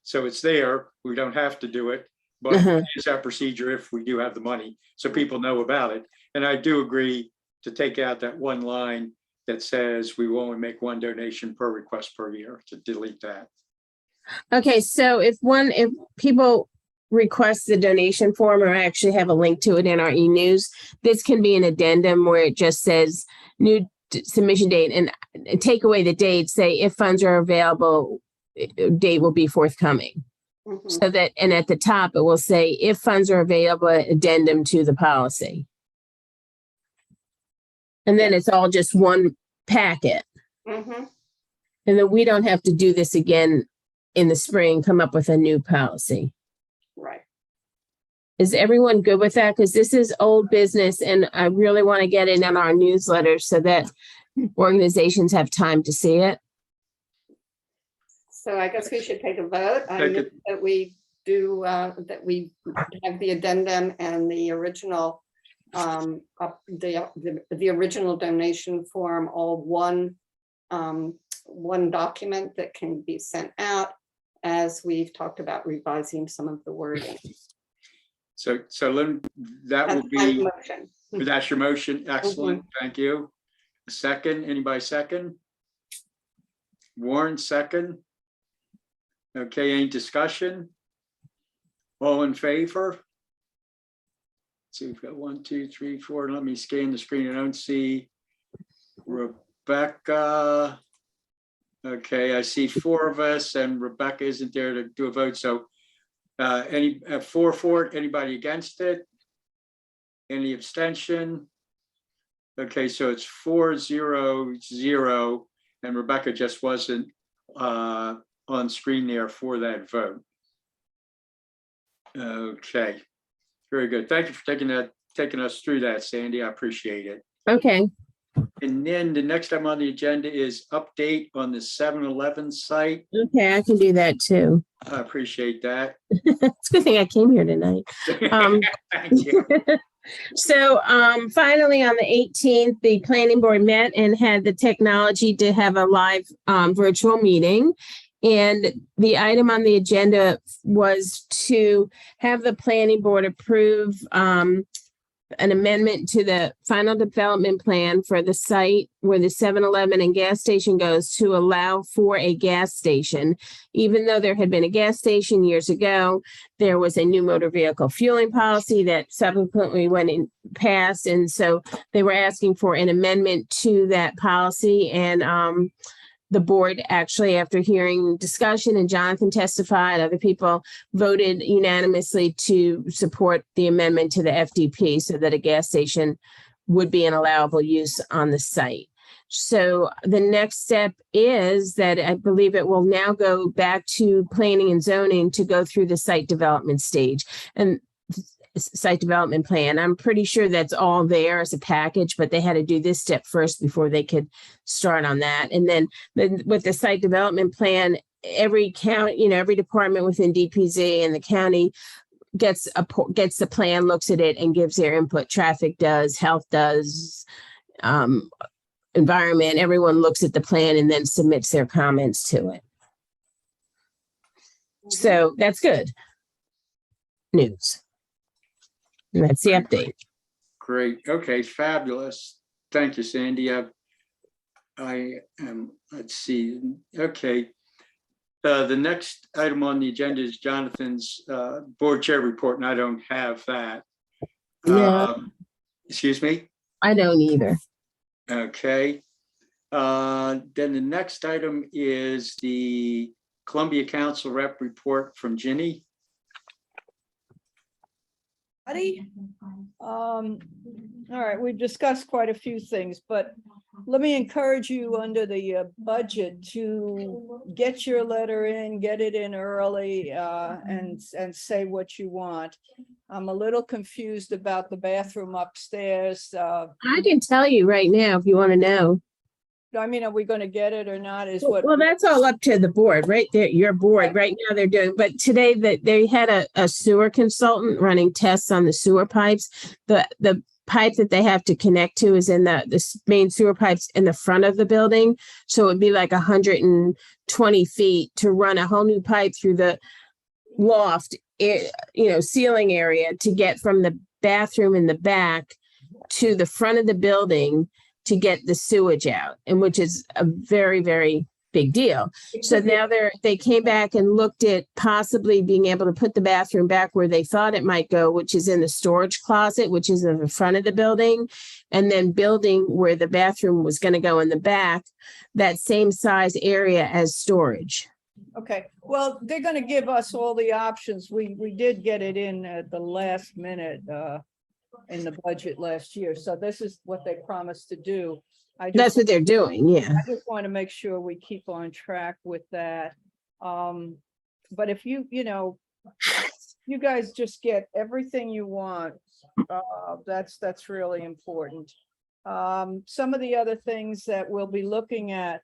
So it's there, we don't have to do it, but Uh-huh. it's our procedure if we do have the money, so people know about it. And I do agree to take out that one line that says we will only make one donation per request per year, to delete that. Okay, so if people request the donation form, or I actually have a link to it in our e-news, this can be an addendum where it just says new submission date and take away the date, say if funds are available, date will be forthcoming. Mhm. So that, and at the top, it will say if funds are available, addendum to the policy. And then it's all just one packet. Mhm. And then we don't have to do this again in the spring, come up with a new policy. Right. Is everyone good with that? Because this is old business and I really want to get it in our newsletter so that organizations have time to see it. So I guess we should take a vote. I Take move it. that we do, that we have the addendum and the original, the original donation form, all one document that can be sent out, as we've talked about revising some of the wording. So Lynn, that will That's my be, motion. that's your motion. Excellent. Thank you. A second, anybody second? Warren, second. Okay, any discussion? All in favor? Let's see, we've got 1, 2, 3, 4. Let me scan the screen. I don't see Rebecca. Okay, I see 4 of us and Rebecca isn't there to do a vote. So any 4 for it, anybody against it? Any abstention? Okay, so it's 4-0-0, and Rebecca just wasn't on screen there for that vote. Okay, very good. Thank you for taking us through that, Sandy. I appreciate it. Okay. And then the next item on the agenda is update on the 7-Eleven site. Okay, I can do that too. I appreciate that. It's a good thing I came here tonight. Thank you. So finally, on the 18th, the planning board met and had the technology to have a live virtual meeting. And the item on the agenda was to have the planning board approve an amendment to the final development plan for the site where the 7-Eleven and gas station goes to allow for a gas station. Even though there had been a gas station years ago, there was a new motor vehicle fueling policy that subsequently went in passed. And so they were asking for an amendment to that policy. And the board actually, after hearing discussion and Jonathan testified, other people voted unanimously to support the amendment to the FDP so that a gas station would be an allowable use on the site. So the next step is that I believe it will now go back to planning and zoning to go through the site development stage and site development plan. I'm pretty sure that's all there as a package, but they had to do this step first before they could start on that. And then with the site development plan, every county, every department within DPZ and the county gets the plan, looks at it and gives their input. Traffic does, health does, environment, everyone looks at the plan and then submits their comments to it. So that's good news. And that's the update. Great. Okay, fabulous. Thank you, Sandy. Let's see. Okay. The next item on the agenda is Jonathan's board chair report, and I don't have that. No. Excuse me? I don't either. Okay. Then the next item is the Columbia Council rep report from Ginny. All right, we've discussed quite a few things, but let me encourage you under the budget to get your letter in, get it in early, and say what you want. I'm a little confused about the bathroom upstairs. I can tell you right now if you want to know. I mean, are we going to get it or not? Well, that's all up to the board, right there. Your board right now they're doing, but today that they had a sewer consultant running tests on the sewer pipes. The pipe that they have to connect to is in the main sewer pipes in the front of the building. So it would be like 120 feet to run a whole new pipe through the loft, ceiling area to get from the bathroom in the back to the front of the building to get the sewage out, and which is a very, very big deal. So now they came back and looked at possibly being able to put the bathroom back where they thought it might go, which is in the storage closet, which is in the front of the building, and then building where the bathroom was going to go in the back, that same size area as storage. Okay, well, they're going to give us all the options. We did get it in at the last minute in the budget last year. So this is what they promised to do. That's what they're doing. Yeah. I just want to make sure we keep on track with that. But if you guys just get everything you want, that's really important. Some of the other things that we'll be looking at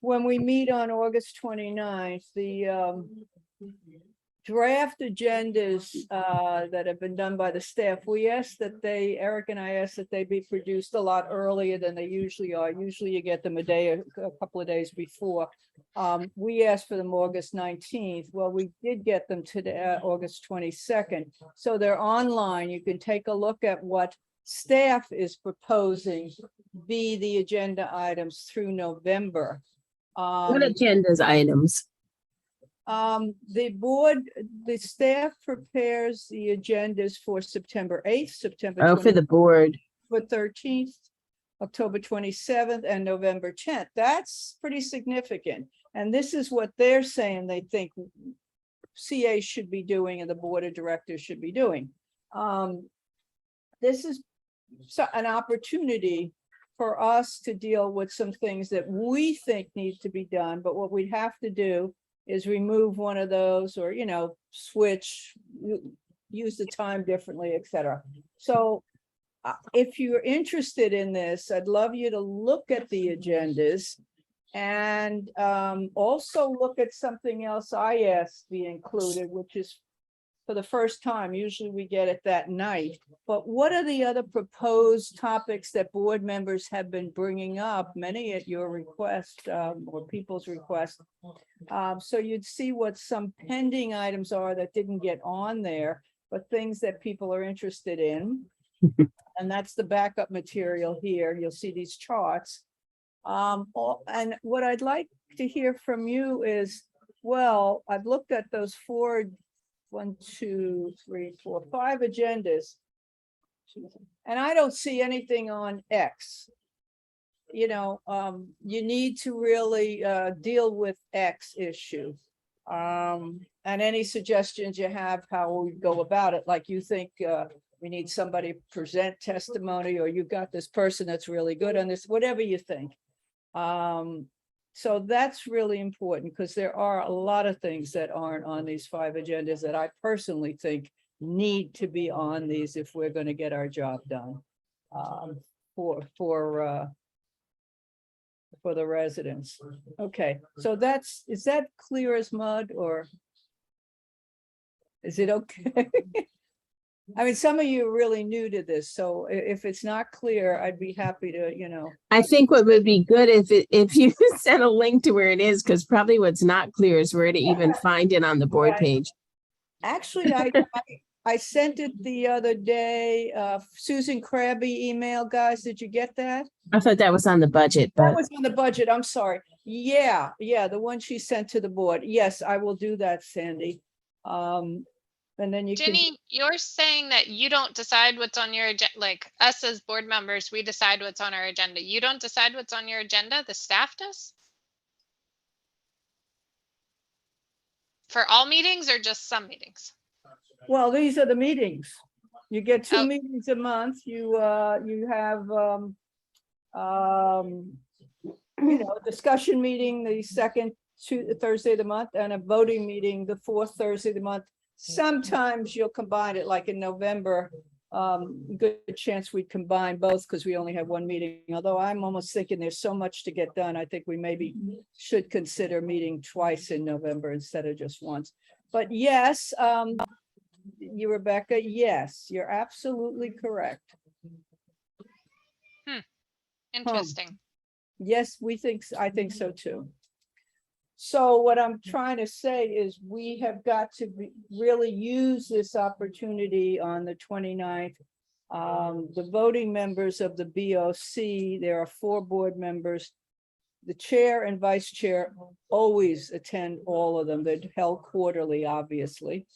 when we meet on August 29th, the draft agendas that have been done by the staff, we asked that Eric and I asked that they be produced a lot earlier than they usually are. Usually you get them a couple of days before. We asked for them August 19th. Well, we did get them today, August 22nd. So they're online. You can take a look at what staff is proposing be the agenda items through November. What agendas items? The staff prepares the agendas for September 8th, September 20th. Oh, for the board. For 13th, October 27th, and November 10th. That's pretty significant. And this is what they're saying they think CA should be doing and the board of directors should be doing. This is an opportunity for us to deal with some things that we think need to be done, but what we'd have to do is remove one of those or, switch, use the time differently, etc. So if you're interested in this, I'd love you to look at the agendas and also look at something else I asked be included, which is for the first time. Usually we get it that night. But what are the other proposed topics that board members have been bringing up, many at your request or people's request? So you'd see what some pending items are that didn't get on there. but things that people are interested in. And that's the backup material here. You'll see these charts. And what I'd like to hear from you is, well, I've looked at those 5 agendas. And I don't see anything on X. You know, you need to really deal with X issue. And any suggestions you have, how we go about it, like you think we need somebody to present testimony, or you got this person that's really good on this, whatever you think. So that's really important, because there are a lot of things that aren't on these 5 agendas that I personally think need to be on these if we're going to get our job done for the residents. Okay, so is that clear as mud, or is it okay? I mean, some of you are really new to this, so if it's not clear, I'd be happy to, you know. I think what would be good if you sent a link to where it is, because probably what's not clear is where to even find it on the board Right. page. Actually, I sent it the other day, Susan Krabby email, guys. Did you get that? I thought that was on the budget, That but was on the budget. I'm sorry. Yeah, the one she sent to the board. Yes, I will do that, Sandy. And then you can, Ginny, you're saying that you don't decide what's on your agenda, like us as board members, we decide what's on our agenda. You don't decide what's on your agenda, the staff does? For all meetings or just some meetings? well, these are the meetings. You get 2 Oh. meetings a month. You have you know, a discussion meeting the second Thursday of the month, and a voting meeting the 4th Thursday of the month. Sometimes you'll combine it, like in November. Good chance we'd combine both because we only have 1 meeting, although I'm almost thinking there's so much to get done. I think we maybe should consider meeting twice in November instead of just once. But yes, you, Rebecca, yes, you're absolutely correct. Interesting. Yes, I think so too. So what I'm trying to say is we have got to really use this opportunity on the 29th. The voting members of the BOC, there are 4 board members. The chair and vice chair always attend all of them. They're held quarterly, obviously.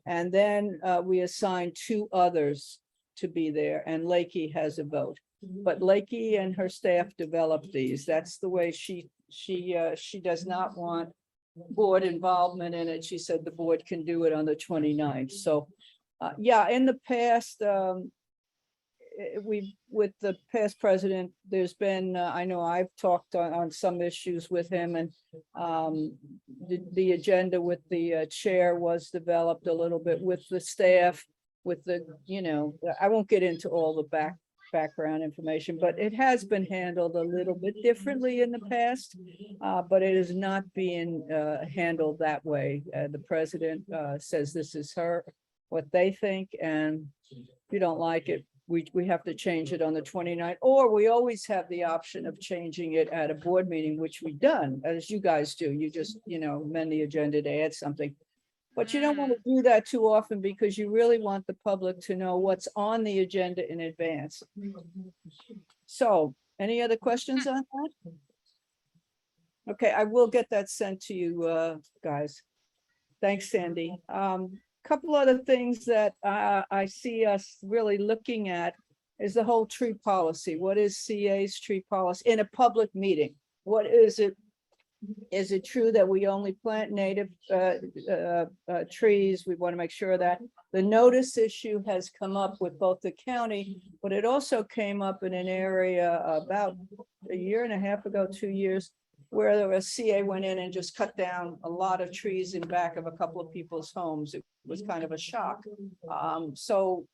And then we assign 2 others to be there, and Lakey has a vote. But Lakey and her staff developed these. That's the way she does not want board involvement in it. She said the board can do it on the 29th. So yeah, in the past, with the past president, there's been, I know I've talked on some issues with him, and the agenda with the chair was developed a little bit with the staff, with the, you know, I won't get into all the background information, but it has been handled a little bit differently in the past, but it is not being handled that way. The president says this is what they think, and if you don't like it, we have to change it on the 29th, or we always have the option of changing it at a board meeting, which we've done, as you guys do. You just, you know, amend the agenda to add something. But you don't want to do that too often, because you really want the public to know what's on the agenda in advance. So, any other questions on that? Okay, I will get that sent to you, guys. Thanks, Sandy. Couple other things that I see us really looking at is the whole tree policy. What is CA's tree policy in a public meeting? What is it? Is it true that we only plant native trees? We want to make sure that the notice issue has come up with both the county, but it also came up in an area about 1.5 years ago, 2 years, where the CA went in and just cut down a lot of trees in back of a couple of people's homes. It was kind of a shock. So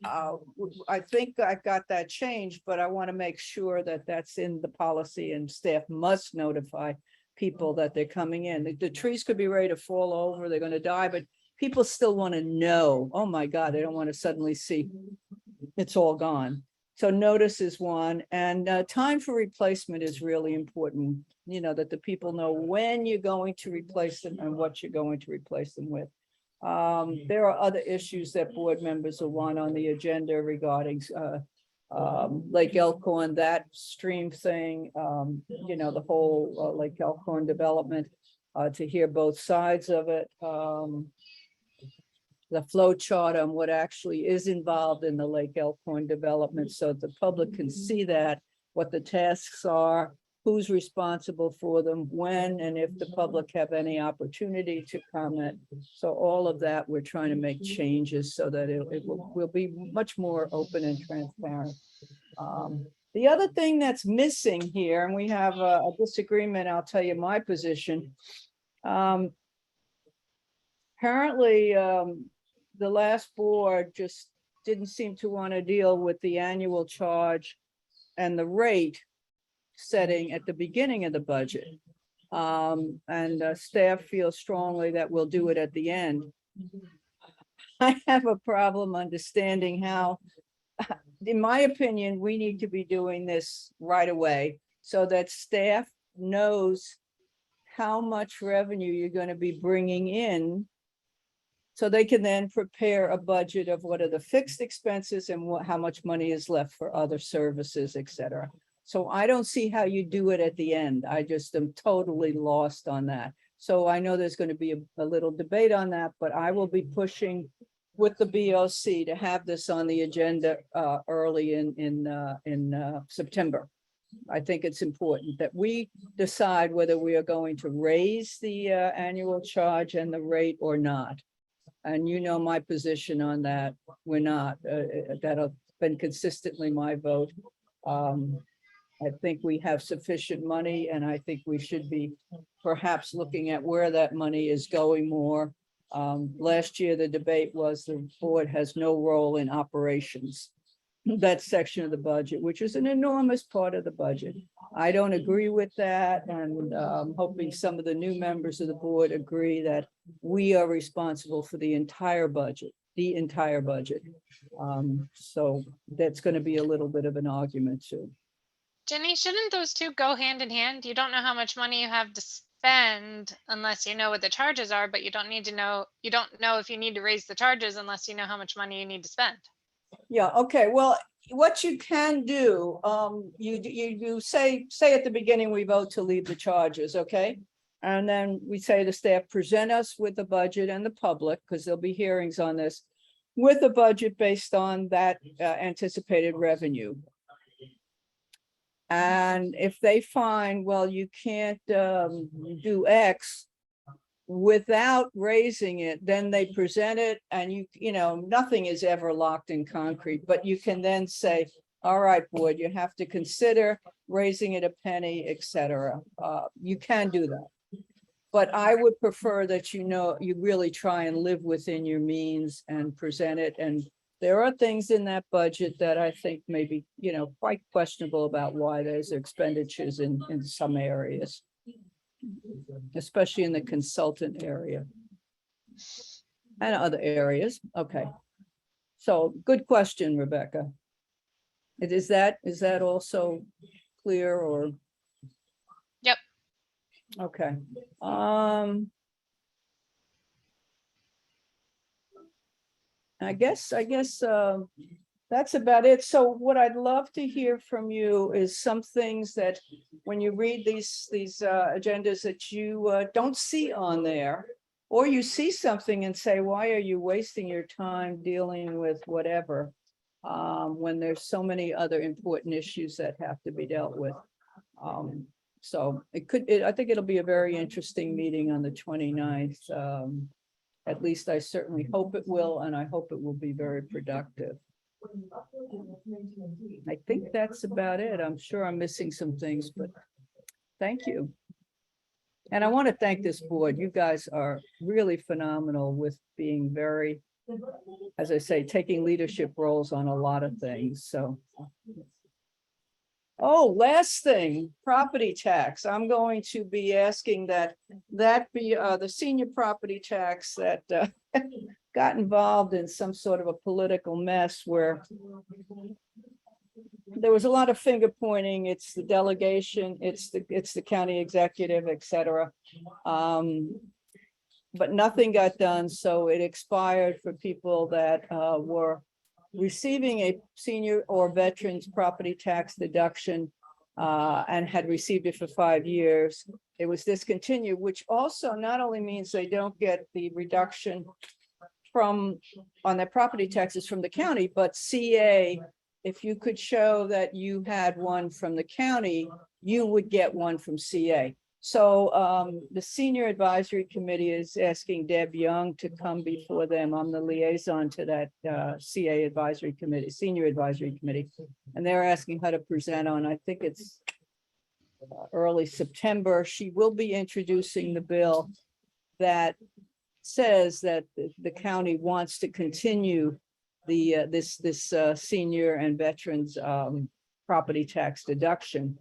I think I got that changed, but I want to make sure that that's in the policy, and staff must notify people that they're coming in. The trees could be ready to fall over, they're going to die, but people still want to know. Oh my God, they don't want to suddenly see it's all gone. So notice is one, and time for replacement is really important. You know, that the people know when you're going to replace them and what you're going to replace them with. There are other issues that board members will want on the agenda regarding Lake Elkhorn, that stream thing, the whole Lake Elkhorn development, to hear both sides of it. The flow chart on what actually is involved in the Lake Elkhorn development, so the public can see that, what the tasks are, who's responsible for them, when, and if the public have any opportunity to comment. So all of that, we're trying to make changes so that will be much more open and transparent. The other thing that's missing here, and we have a disagreement, I'll tell you my position. Apparently, the last board just didn't seem to want to deal with the annual charge and the rate setting at the beginning of the budget. Staff feels strongly that we'll do it at the end. I have a problem understanding how, in my opinion, we need to be doing this right away so that staff knows how much revenue you're going to be bringing in, so they can then prepare a budget of what are the fixed expenses and how much money is left for other services, et cetera. So I don't see how you do it at the end. I just am totally lost on that. So I know there's going to be a little debate on that, but I will be pushing with the BOC to have this on the agenda early in September. I think it's important that we decide whether we are going to raise the annual charge and the rate or not. And you know my position on that. We're not. That's been consistently my vote. I think we have sufficient money, and I think we should be perhaps looking at where that money is going more. Last year, the debate was the board has no role in operations. That section of the budget, which is an enormous part of the budget. I don't agree with that, and I'm hoping some of the new members of the board agree that we are responsible for the entire budget, So that's going to be a little bit of an argument too. Jenny, shouldn't those two go hand in hand? You don't know how much money you have to spend unless you know what the charges are, but you don't know if you need to raise the charges unless you know how much money you need to spend. Yeah, okay, well, what you can do, you say at the beginning, we vote to leave the charges, okay? And then we say the staff present us with the budget and the public, because there'll be hearings on this, with a budget based on that anticipated revenue. And if they find, well, you can't do X without raising it, then they present it, and nothing is ever locked in concrete, but you can then say, all right, board, you have to consider raising it a penny, etc. You can do that. But I would prefer that you really try and live within your means and present it. And there are things in that budget that I think may be, quite questionable about why there's expenditures in some areas, especially in the consultant area and other areas. Okay. So good question, Rebecca. Is that also clear or? Yep. Okay. I guess that's about it. So what I'd love to hear from you is some things that when you read these agendas that you don't see on there, or you see something and say, why are you wasting your time dealing with whatever, when there's so many other important issues that have to be dealt with. So I think it'll be a very interesting meeting on the 29th. At least I certainly hope it will, and I hope it will be very productive. I think that's about it. I'm sure I'm missing some things, but thank you. And I want to thank this board. You guys are really phenomenal with being very, as I say, taking leadership roles on a lot of things. So. Oh, last thing, property tax. I'm going to be asking that be the senior property tax that got involved in some sort of a political mess where there was a lot of finger pointing. It's the delegation, it's the county executive, et cetera. but nothing got done, so it expired for people that were receiving a senior or veterans property tax deduction and had received it for 5 years. It was discontinued, which also not only means they don't get the reduction from on their property taxes from the county, but CA, if you could show that you had one from the county, you would get one from CA. So the Senior Advisory Committee is asking Deb Young to come before them. I'm the liaison to that CA Advisory Committee, Senior Advisory Committee. And they're asking her to present on, I think it's early September. She will be introducing the bill that says that the county wants to continue the this senior and veterans property tax deduction.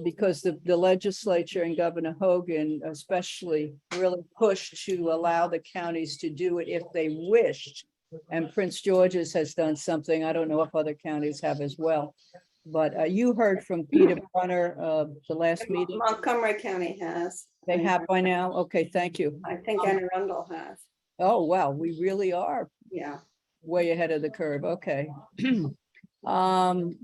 Because the legislature and Governor Hogan especially really pushed to allow the counties to do it if they wished. And Prince George's has done something. I don't know if other counties have as well. But you heard from Peter Brunner the last meeting. Montgomery County has. They have by now? Okay, thank you. I think Anne Arundel has. Oh, wow, we really are Yeah. way ahead of the curve. Okay.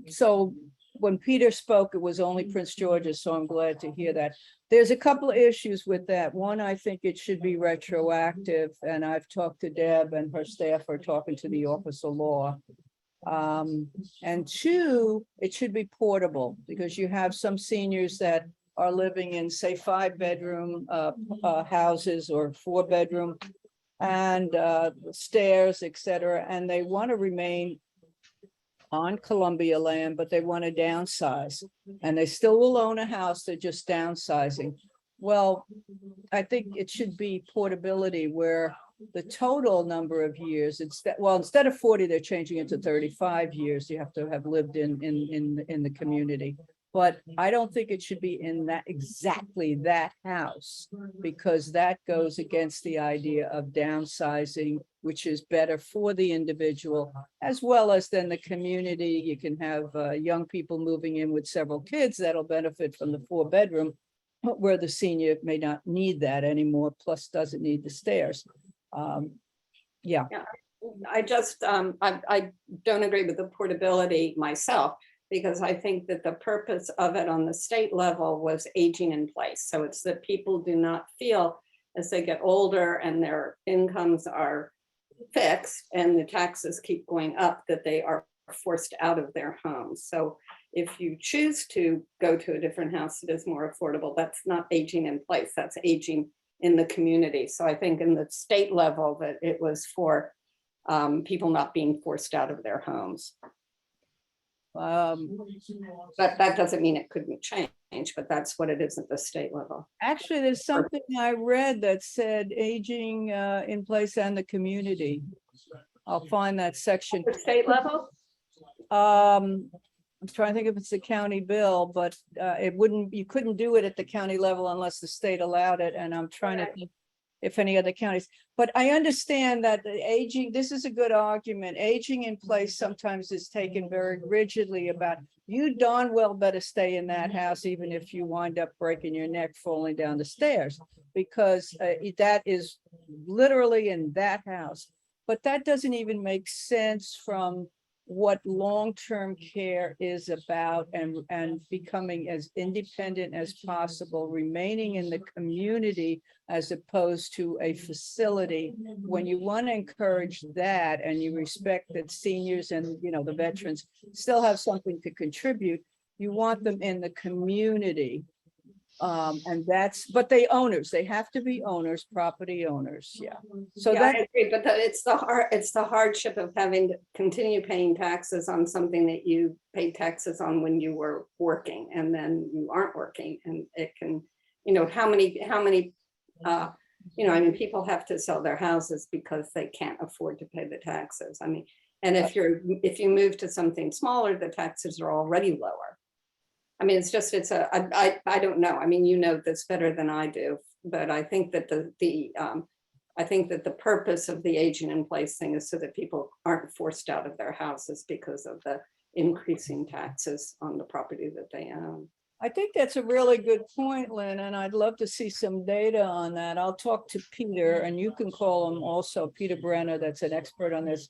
So when Peter spoke, it was only Prince George's, so I'm glad to hear that. There's a couple of issues with that. One, I think it should be retroactive, and I've talked to Deb and her staff are talking to the Office of Law. And two, it should be portable because you have some seniors that are living in, say, 5-bedroom houses or 4-bedroom and stairs, et cetera, and they want to remain on Columbia land, but they want to downsize and they still will own a house. They're just downsizing. Well, I think it should be portability where the total number of years, instead of 40, they're changing it to 35 years. You have to have lived in the community. But I don't think it should be in that exactly that house, because that goes against the idea of downsizing, which is better for the individual as well as then the community. You can have young people moving in with several kids that'll benefit from the 4-bedroom, where the senior may not need that anymore, plus doesn't need the stairs. Yeah. I just, I don't agree with the portability myself, because I think that the purpose of it on the state level was aging in place. So it's that people do not feel as they get older and their incomes are fixed and the taxes keep going up, that they are forced out of their homes. So if you choose to go to a different house that is more affordable, that's not aging in place, that's aging in the community. So I think in the state level that it was for people not being forced out of their homes. But that doesn't mean it couldn't change, but that's what it is at the state level. Actually, there's something I read that said aging in place and the community. I'll find that section. The state level? I'm trying to think if it's a county bill, but you couldn't do it at the county level unless the state allowed it. And I'm trying to think if any other counties, but I understand that the aging, this is a good argument. Aging in place sometimes is taken very rigidly about, you darn well better stay in that house, even if you wind up breaking your neck falling down the stairs, because that is literally in that house. But that doesn't even make sense from what long-term care is about, and becoming as independent as possible, remaining in the community as opposed to a facility. When you want to encourage that and you respect that seniors and the veterans still have something to contribute, you want them in the community. And but they have to be owners, property owners. Yeah. So yeah, that I agree, but it's the hardship of having to continue paying taxes on something that you paid taxes on when you were working, and then you aren't working, and it can, how many, I mean, people have to sell their houses because they can't afford to pay the taxes. I mean, and if you move to something smaller, the taxes are already lower. I mean, I don't know. I mean, you know this better than I do, but I think that I think that the purpose of the aging in place thing is so that people aren't forced out of their houses because of the increasing taxes on the property that they own. I think that's a really good point, Lynn, and I'd love to see some data on that. I'll talk to Peter, and you can call him also, Peter Brenner, that's an expert on this.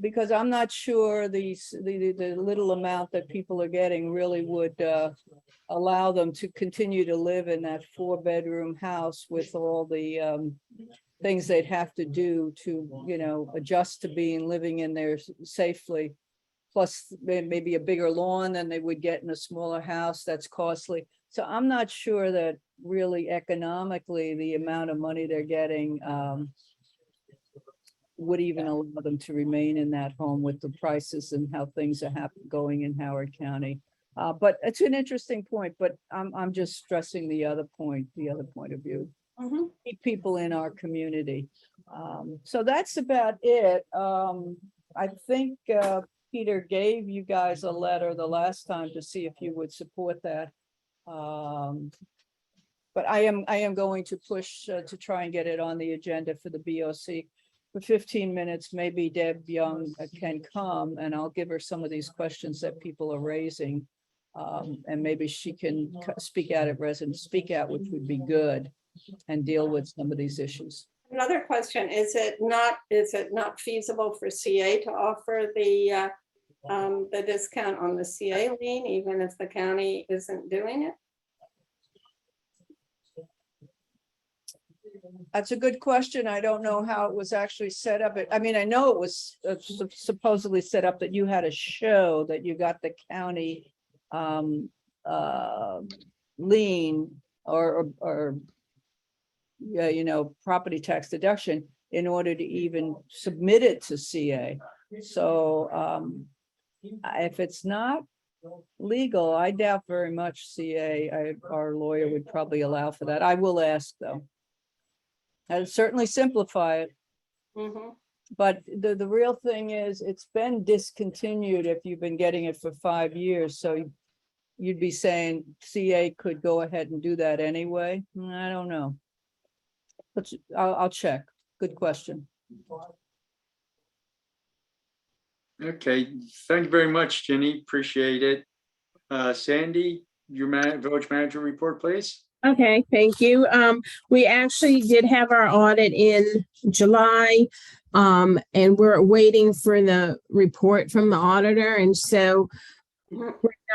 Because I'm not sure the little amount that people are getting really would allow them to continue to live in that 4-bedroom house with all the things they'd have to do to, you know, adjust to living in there safely. Plus maybe a bigger lawn than they would get in a smaller house. That's costly. So I'm not sure that really economically the amount of money they're getting would even allow them to remain in that home with the prices and how things are going in Howard County. But it's an interesting point, but I'm just stressing the other point of view. Mhm. Keep people in our community. So that's about it. I think Peter gave you guys a letter the last time to see if you would support that. But I am going to push to try and get it on the agenda for the BOC for 15 minutes. Maybe Deb Young can come and I'll give her some of these questions that people are raising. And maybe she can speak out, which would be good, and deal with some of these issues. Another question, is it not feasible for CA to offer the discount on the CA lien, even if the county isn't doing it? That's a good question. I don't know how it was actually set up. I mean, I know it was supposedly set up that you had a show that you got the county lien or yeah, you know, property tax deduction in order to even submit it to CA. So if it's not legal, I doubt very much CA, our lawyer would probably allow for that. I will ask though. I'd certainly simplify it. Mhm. But the real thing is it's been discontinued if you've been getting it for 5 years. So you'd be saying CA could go ahead and do that anyway. I don't know. But I'll check. Good question. Okay, thank you very much, Jenny. Appreciate it. Sandy, your village manager report, please. Okay, thank you. We actually did have our audit in July. And we're waiting for the report from the auditor. And so we're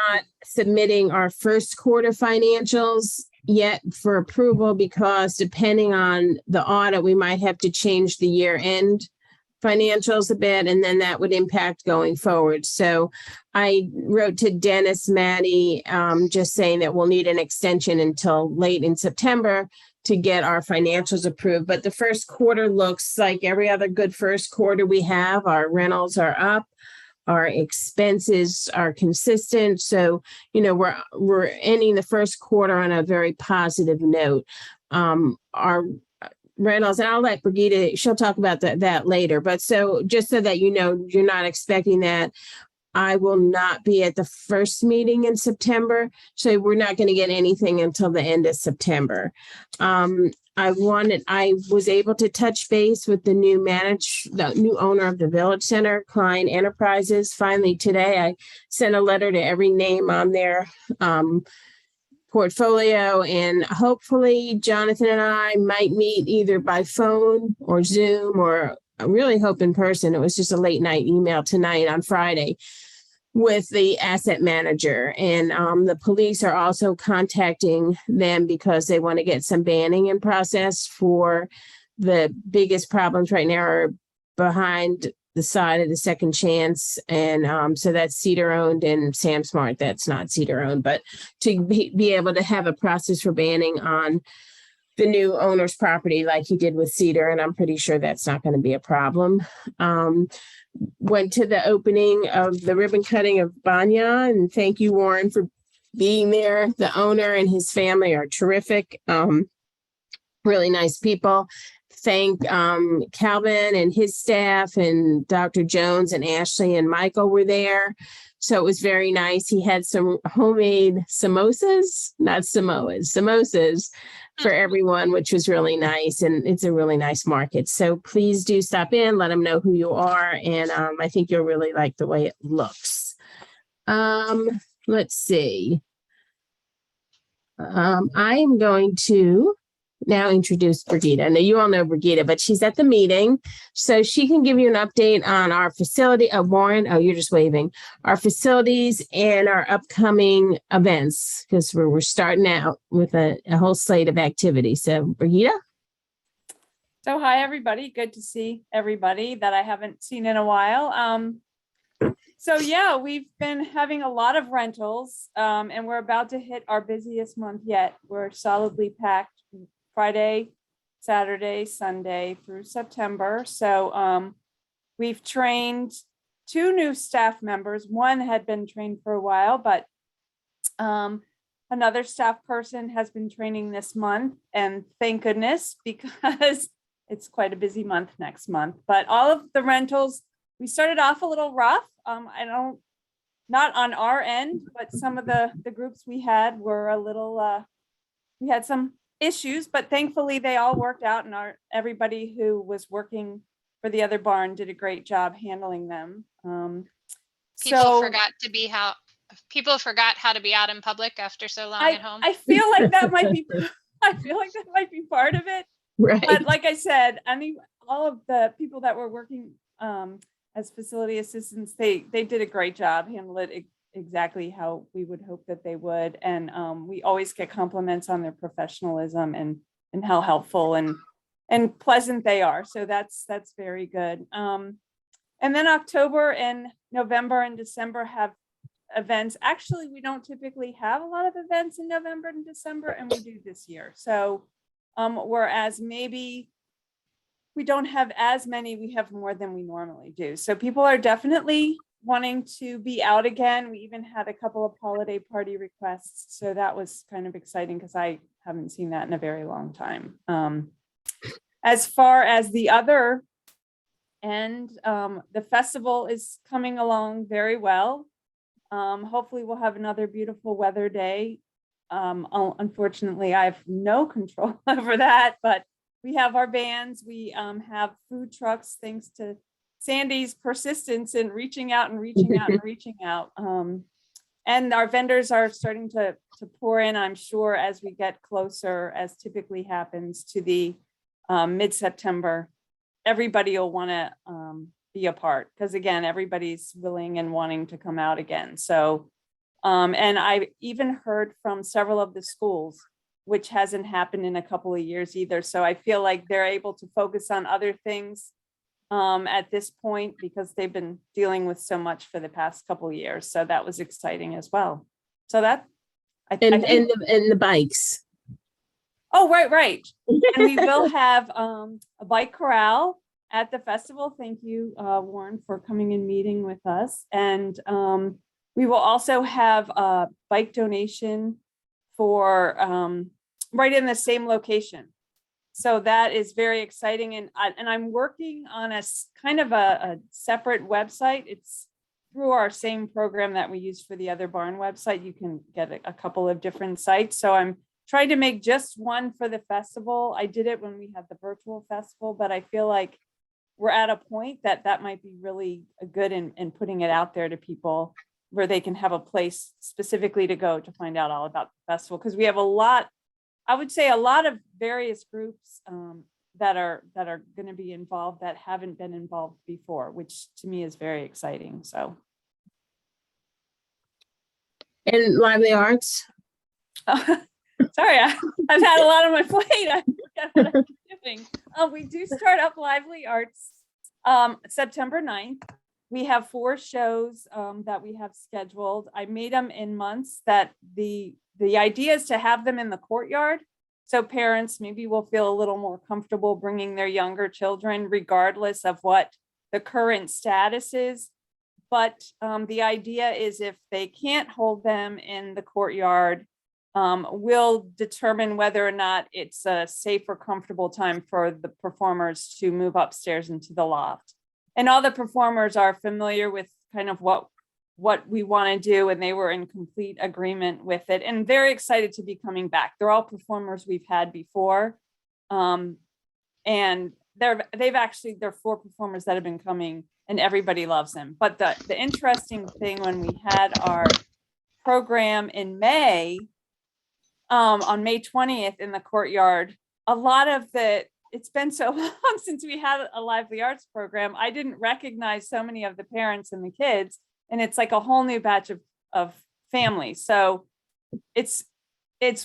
not submitting our first quarter financials yet for approval because depending on the audit, we might have to change the year end financials a bit, and then that would impact going forward. So I wrote to Dennis Maddie, just saying that we'll need an extension until late in September to get our financials approved. But the first quarter looks like every other good first quarter we have. Our rentals are up. Our expenses are consistent. So, you know, we're ending the first quarter on a very positive note. Our rentals, and I'll let Brigitte, she'll talk about that later. But so just so that you know, you're not expecting that. I will not be at the first meeting in September. So we're not going to get anything until the end of September. I was able to touch base with the new owner of the Village Center, Klein Enterprises. Finally today, I sent a letter to every name on their portfolio, and hopefully Jonathan and I might meet either by phone or Zoom, or I really hope in person. It was just a late night email tonight on Friday with the asset manager, and the police are also contacting them because they want to get some banning in process for the biggest problems right now are behind the side of the Second Chance. And so that's Cedar owned, and Sam Smart, that's not Cedar owned, but to be able to have a process for banning on the new owner's property like he did with Cedar. And I'm pretty sure that's not going to be a problem. Went to the opening of the ribbon cutting of Banya, and thank you, Warren, for being there. The owner and his family are terrific. Really nice people. Thank Calvin and his staff, and Dr. Jones and Ashley and Michael were there. So it was very nice. He had some homemade samosas for everyone, which was really nice. And it's a really nice market. So please do stop in, let them know who you are. And I think you'll really like the way it looks. Let's see. I am going to now introduce Brigida. Now you all know Brigida, but she's at the meeting, so she can give you an update on our facility. Warren, oh, you're just waving. Our facilities and our upcoming events, because we're starting out with a whole slate of activities. So Brigida? So hi, everybody. Good to see everybody that I haven't seen in a while. So yeah, we've been having a lot of rentals and we're about to hit our busiest month yet. We're solidly packed Friday, Saturday, Sunday through September. So we've trained 2 new staff members. One had been trained for a while, but another staff person has been training this month, and thank goodness, because it's quite a busy month next month. But all of the rentals, we started off a little rough. Not on our end, but some of the groups we had were a little, we had some issues, but thankfully they all worked out, and everybody who was working for the other barn did a great job handling them. People forgot how to be out in public after so long at home. I feel like that might be, part of it. Right. But like I said, all of the people that were working as facility assistants, they did a great job, handled it exactly how we would hope that they would. And we always get compliments on their professionalism and how helpful and pleasant they are. So that's very good. And then October and November and December have events. Actually, we don't typically have a lot of events in November and December, and we do this year. So whereas maybe we don't have as many, we have more than we normally do. So people are definitely wanting to be out again. We even had a couple of holiday party requests. So that was kind of exciting because I haven't seen that in a very long time. As far as the other end, the festival is coming along very well. Hopefully we'll have another beautiful weather day. Unfortunately, I have no control over that, but we have our bands, we have food trucks, thanks to Sandy's persistence in reaching out and reaching out and reaching out. And our vendors are starting to pour in, I'm sure, as we get closer, as typically happens to the mid-September. Everybody will want to be a part, because again, everybody's willing and wanting to come out again. So, and I even heard from several of the schools, which hasn't happened in a couple of years either. So I feel like they're able to focus on other things at this point, because they've been dealing with so much for the past couple of years. So that was exciting as well. So that, And the bikes. Oh, right. And we will have a bike corral at the festival. Thank you, Warren, for coming and meeting with us. And we will also have a bike donation for right in the same location. So that is very exciting. And I'm working on a kind of a separate website. It's through our same program that we use for the other barn website. You can get a couple of different sites. So I'm trying to make just one for the festival. I did it when we had the virtual festival, but I feel like we're at a point that might be really good in putting it out there to people, where they can have a place specifically to go to find out all about the festival. Because we have a lot, I would say a lot of various groups that are going to be involved that haven't been involved before, which to me is very exciting. So. And Lively Arts. Sorry, I've had a lot on my plate. I forgot what I'm doing. We do start up Lively Arts September 9th. We have 4 shows that we have scheduled. I made them in months that the idea is to have them in the courtyard. So parents maybe will feel a little more comfortable bringing their younger children, regardless of what the current status is. But the idea is, if they can't hold them in the courtyard, we'll determine whether or not it's a safe or comfortable time for the performers to move upstairs into the loft. And all the performers are familiar with kind of what we want to do, and they were in complete agreement with it and very excited to be coming back. They're all performers we've had before. And they're 4 performers that have been coming, and everybody loves them. But the interesting thing, when we had our program in May, on May 20th in the courtyard. A lot of it's been so long since we had a lively arts program. I didn't recognize so many of the parents and the kids, and it's like a whole new batch of families. So it's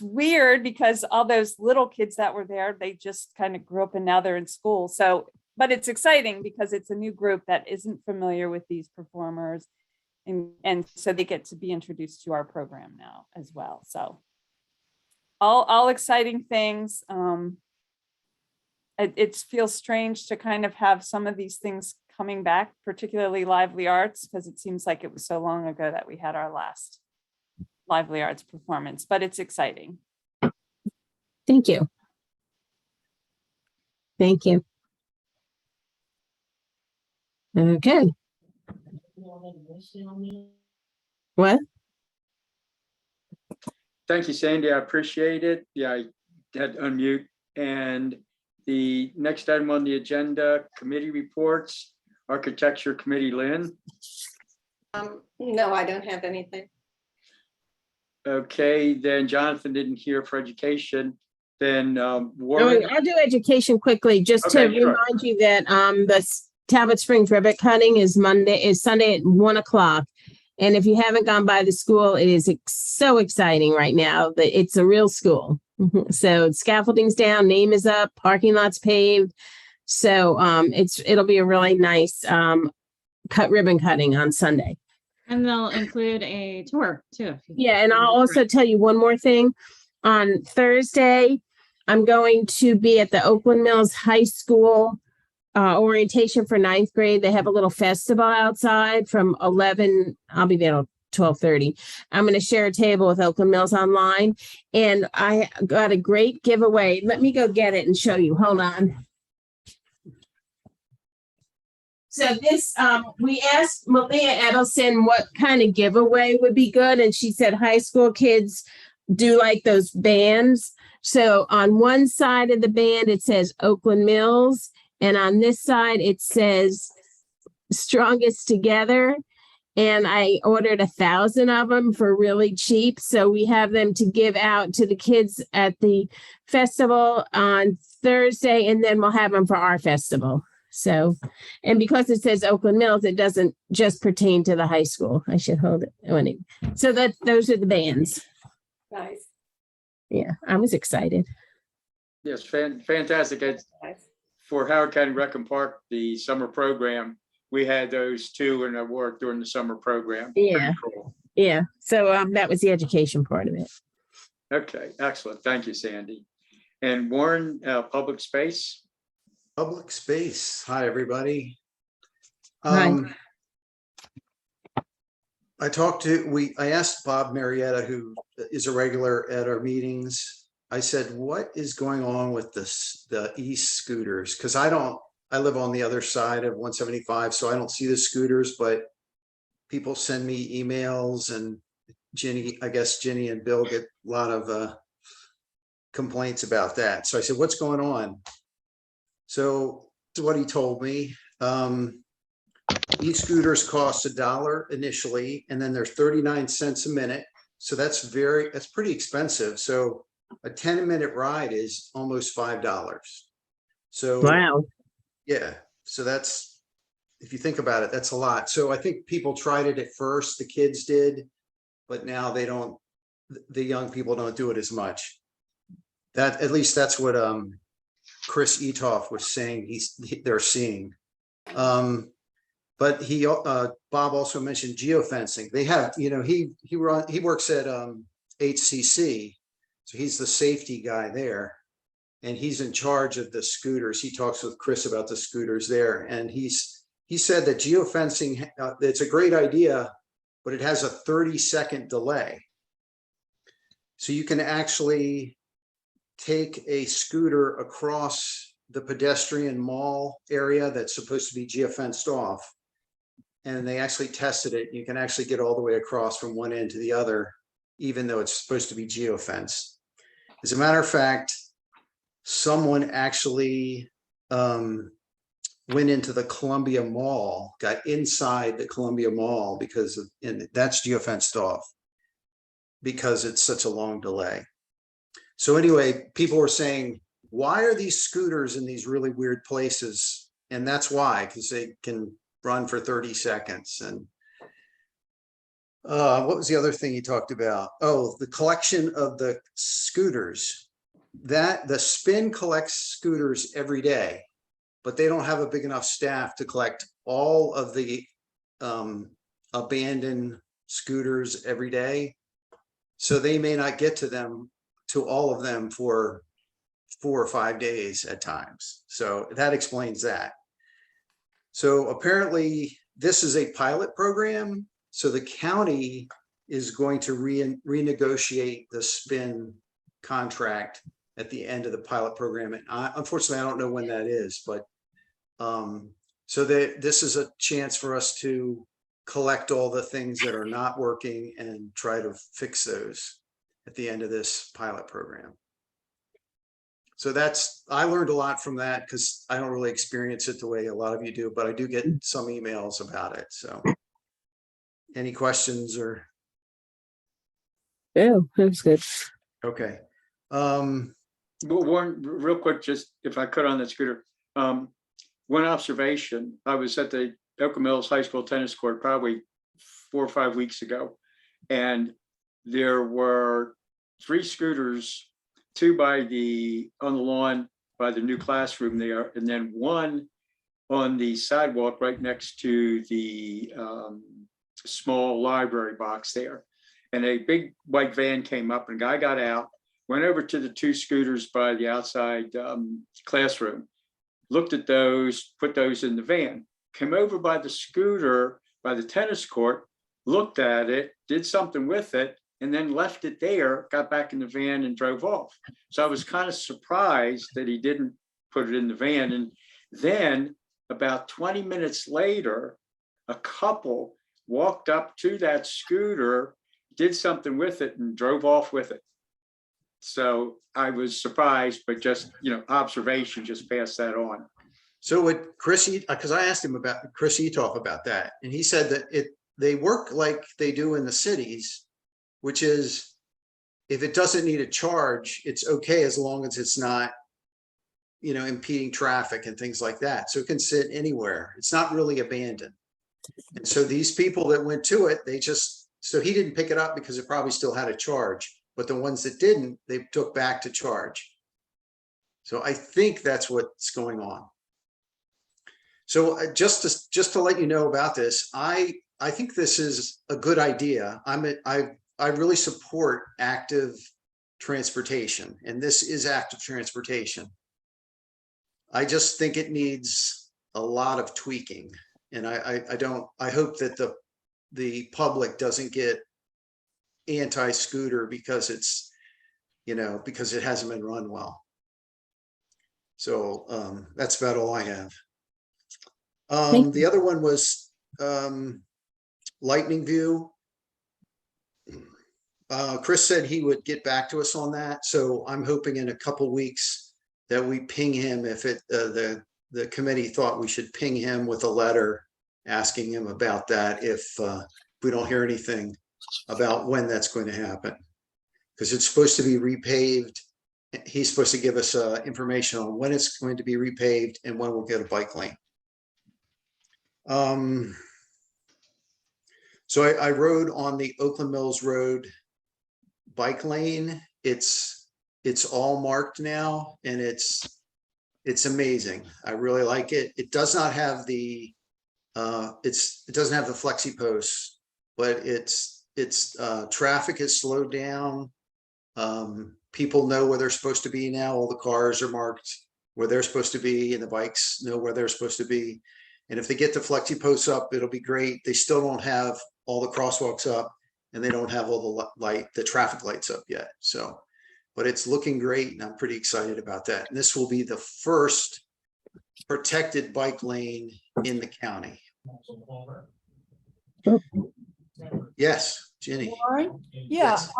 weird because all those little kids that were there, they just kind of grew up and now they're in school. So, but it's exciting because it's a new group that isn't familiar with these performers. And so they get to be introduced to our program now as well. So all exciting things. It feels strange to kind of have some of these things coming back, particularly lively arts, because it seems like it was so long ago that we had our last lively arts performance, but it's exciting. Thank you. Thank you. Okay. What? Thank you, Sandy. I appreciate it. Yeah, I had to unmute. And the next item on the agenda, committee reports, Architecture Committee, Lynn. No, I don't have anything. Okay, then Jonathan didn't hear for education. Then Warren. I'll do education quickly, just to Okay, sure. remind you that the Talbot Springs ribbon cutting is Sunday at 1 o'clock. And if you haven't gone by the school, it is so exciting right now that it's a real school. So scaffolding's down, name is up, parking lot's paved. So it'll be a really nice ribbon cutting on Sunday. And they'll include a tour too. Yeah, and I'll also tell you one more thing. On Thursday, I'm going to be at the Oakland Mills High School orientation for 9th grade. They have a little festival outside from 11. I'll be there till 12:30. I'm going to share a table with Oakland Mills Online, and I got a great giveaway. Let me go get it and show you. Hold on. So this, we asked Malia Edelson what kind of giveaway would be good, and she said high school kids do like those bands. So on one side of the band, it says Oakland Mills, and on this side, it says Strongest Together. And I ordered 1,000 of them for really cheap. So we have them to give out to the kids at the festival on Thursday, and then we'll have them for our festival. So, and because it says Oakland Mills, it doesn't just pertain to the high school. I should hold it. So those are the bands. Nice. Yeah, I was excited. Yes, fantastic. Nice. For Howard County Rec and Park, the summer program, we had those too, and I worked during the summer program. Yeah. Pretty cool. Yeah. So that was the education part of it. Okay, excellent. Thank you, Sandy. And Warren, public space. Public space. Hi, everybody. Hi. I asked Bob Marietta, who is a regular at our meetings. I said, what is going on with the e-scooters? Because I live on the other side of 175, so I don't see the scooters, but people send me emails, and I guess Ginny and Bill get a lot of complaints about that. So I said, what's going on? So what he told me, e-scooters cost $1 initially, and then they're 39 cents a minute. So that's pretty expensive. So a 10-minute ride is almost $5. So Wow. yeah, so that's, if you think about it, that's a lot. So I think people tried it at first, the kids did, but now the young people don't do it as much. At least that's what Chris Etoff was saying they're seeing. But Bob also mentioned geofencing. They have, he works at HCC, so he's the safety guy there, and he's in charge of the scooters. He talks with Chris about the scooters there, and he said that geofencing, it's a great idea, but it has a 30-second delay. So you can actually take a scooter across the pedestrian mall area that's supposed to be geofenced off. And they actually tested it. You can actually get all the way across from one end to the other, even though it's supposed to be geofenced. As a matter of fact, someone actually went into the Columbia Mall, got inside the Columbia Mall and that's geofenced off because it's such a long delay. So anyway, people were saying, why are these scooters in these really weird places? And that's why, because they can run for 30 seconds. And what was the other thing he talked about? Oh, the collection of the scooters. That the spin collects scooters every day, but they don't have a big enough staff to collect all of the abandoned scooters every day. So they may not get to all of them for 4 or 5 days at times. So that explains that. So apparently this is a pilot program. So the county is going to renegotiate the spin contract at the end of the pilot program. And unfortunately, I don't know when that is, but so this is a chance for us to collect all the things that are not working and try to fix those at the end of this pilot program. So I learned a lot from that because I don't really experience it the way a lot of you do, but I do get some emails about it. So any questions or? Oh, that was good. Okay. But one real quick, just if I could on that scooter, one observation, I was at the Oakland Mills High School tennis court probably 4 or 5 weeks ago, and there were 3 scooters, 2 on the lawn by the new classroom there, and then 1 on the sidewalk right next to the small library box there. And a big white van came up, and a guy got out, went over to the 2 scooters by the outside classroom, looked at those, put those in the van, came over by the scooter by the tennis court, looked at it, did something with it, and then left it there, got back in the van and drove off. So I was kind of surprised that he didn't put it in the van. And then about 20 minutes later, a couple walked up to that scooter, did something with it, and drove off with it. So I was surprised, but just, observation, just pass that on. So what Chris, because I asked him about Chris Etoff about that, and he said that they work like they do in the cities, which is if it doesn't need a charge, it's okay as long as it's not, impeding traffic and things like that. So it can sit anywhere. It's not really abandoned. And so these people that went to it, so he didn't pick it up because it probably still had a charge, but the ones that didn't, they took back to charge. So I think that's what's going on. So just to let you know about this, I think this is a good idea. I really support active transportation, and this is active transportation. I just think it needs a lot of tweaking, and I hope that the public doesn't get anti-scooter because it's, because it hasn't been run well. So that's about all I have. The other one was Lightning View. Chris said he would get back to us on that. So I'm hoping in a couple weeks that we ping him if the committee thought we should ping him with a letter asking him about that if we don't hear anything about when that's going to happen. Because it's supposed to be repaved. He's supposed to give us information on when it's going to be repaved and when we'll get a bike lane. So I rode on the Oakland Mills Road bike lane. It's all marked now, and it's amazing. I really like it. It does not have the it doesn't have the flexi posts, but it's traffic is slowed down. People know where they're supposed to be now. All the cars are marked where they're supposed to be, and the bikes know where they're supposed to be. And if they get the flexi posts up, it'll be great. They still don't have all the crosswalks up, and they don't have all the traffic lights up yet. So, but it's looking great, and I'm pretty excited about that. And this will be the first protected bike lane in the county. Yes, Jenny. Warren? Yeah, Yes.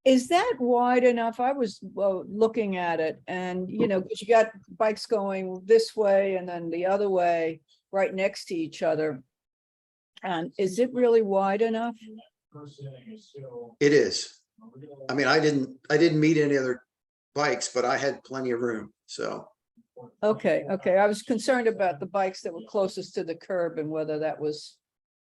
is that wide enough? I was looking at it, and because you got bikes going this way and then the other way right next to each other. And is it really wide enough? It is. I mean, I didn't meet any other bikes, but I had plenty of room, so. Okay, okay. I was concerned about the bikes that were closest to the curb and whether that was,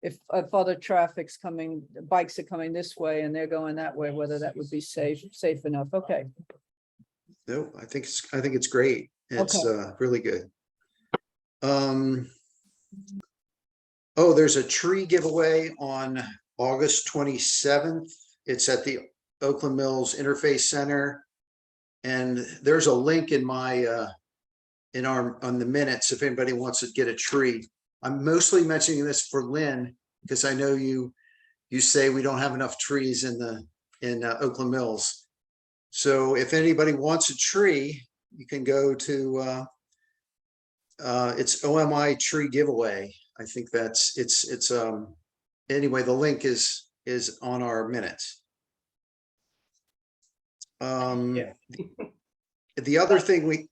if other traffic's coming, bikes are coming this way and they're going that way, whether that would be safe enough. Okay. No, I think it's great. It's really good. Oh, there's a tree giveaway on August 27th. It's at the Oakland Mills Interface Center. And there's a link in my on the minutes if anybody wants to get a tree. I'm mostly mentioning this for Lynn because I know you say we don't have enough trees in Oakland Mills. So if anybody wants a tree, you can go to it's OMI tree giveaway. I think it's anyway, the link is on our minutes. The other thing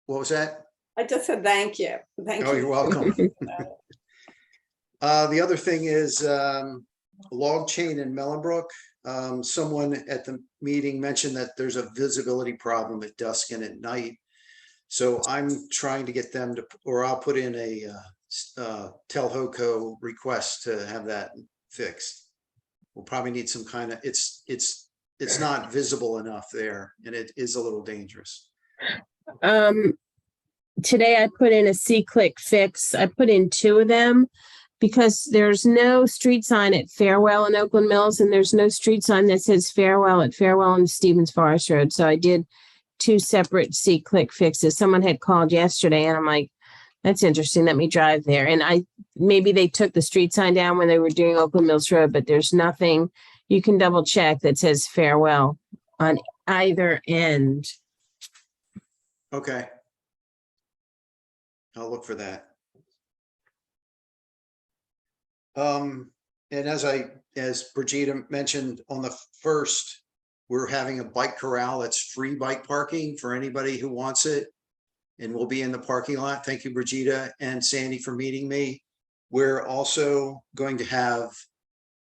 what was that? I just said thank you. Thank you. Oh, you're welcome. The other thing is log chain in Mellenbrook. Someone at the meeting mentioned that there's a visibility problem at dusk and at night. So I'm trying to get them to, or I'll put in a Telhoco request to have that fixed. We'll probably need some kind of, it's not visible enough there and it is a little dangerous. Today I put in a C-click fix. I put in 2 of them because there's no street sign at Farewell in Oakland Mills and there's no street sign that says Farewell at Farewell and Stevens Forest Road. So I did 2 separate C-click fixes. Someone had called yesterday and I'm like, that's interesting. Let me drive there. And maybe they took the street sign down when they were doing Oakland Mills Road, but there's nothing, you can double check, that says Farewell on either end. Okay. I'll look for that. And as Brigida mentioned on the 1st, we're having a bike corral. That's free bike parking for anybody who wants it. And we'll be in the parking lot. Thank you, Brigida and Sandy, for meeting me. We're also going to have,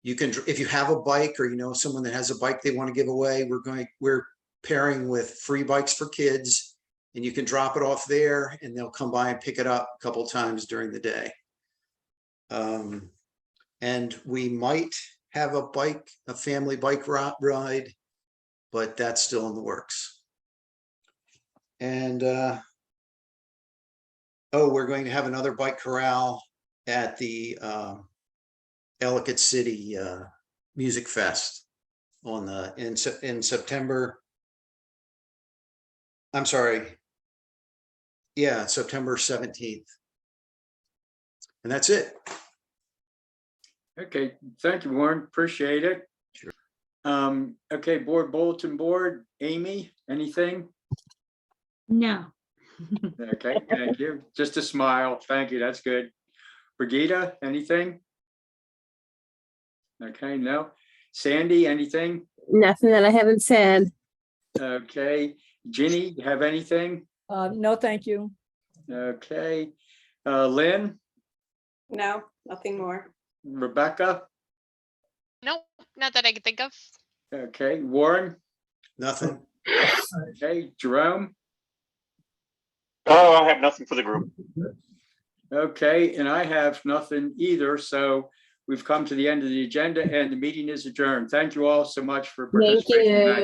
if you have a bike or you know someone that has a bike they want to give away, we're pairing with free bikes for kids. And you can drop it off there and they'll come by and pick it up a couple times during the day. And we might have a family bike ride, but that's still in the works. And we're going to have another bike corral at the Ellicott City Music Fest in September. I'm sorry. Yeah, September 17th. And that's it. Okay, thank you, Warren. Appreciate it. Sure. Okay, bulletin board. Amy, anything? No. Okay, thank you. Just a smile. Thank you. That's good. Brigida, anything? Okay, no. Sandy, anything? Nothing that I haven't said. Okay. Ginny, you have anything? No, thank you. Okay. Lynn, No, nothing more. Rebecca, Nope, not that I can think of. okay. Warren, Nothing. okay. Jerome, Oh, I have nothing for the group. okay. And I have nothing either. So we've come to the end of the agenda and the meeting is adjourned. Thank you all so much for Thank participating tonight. you.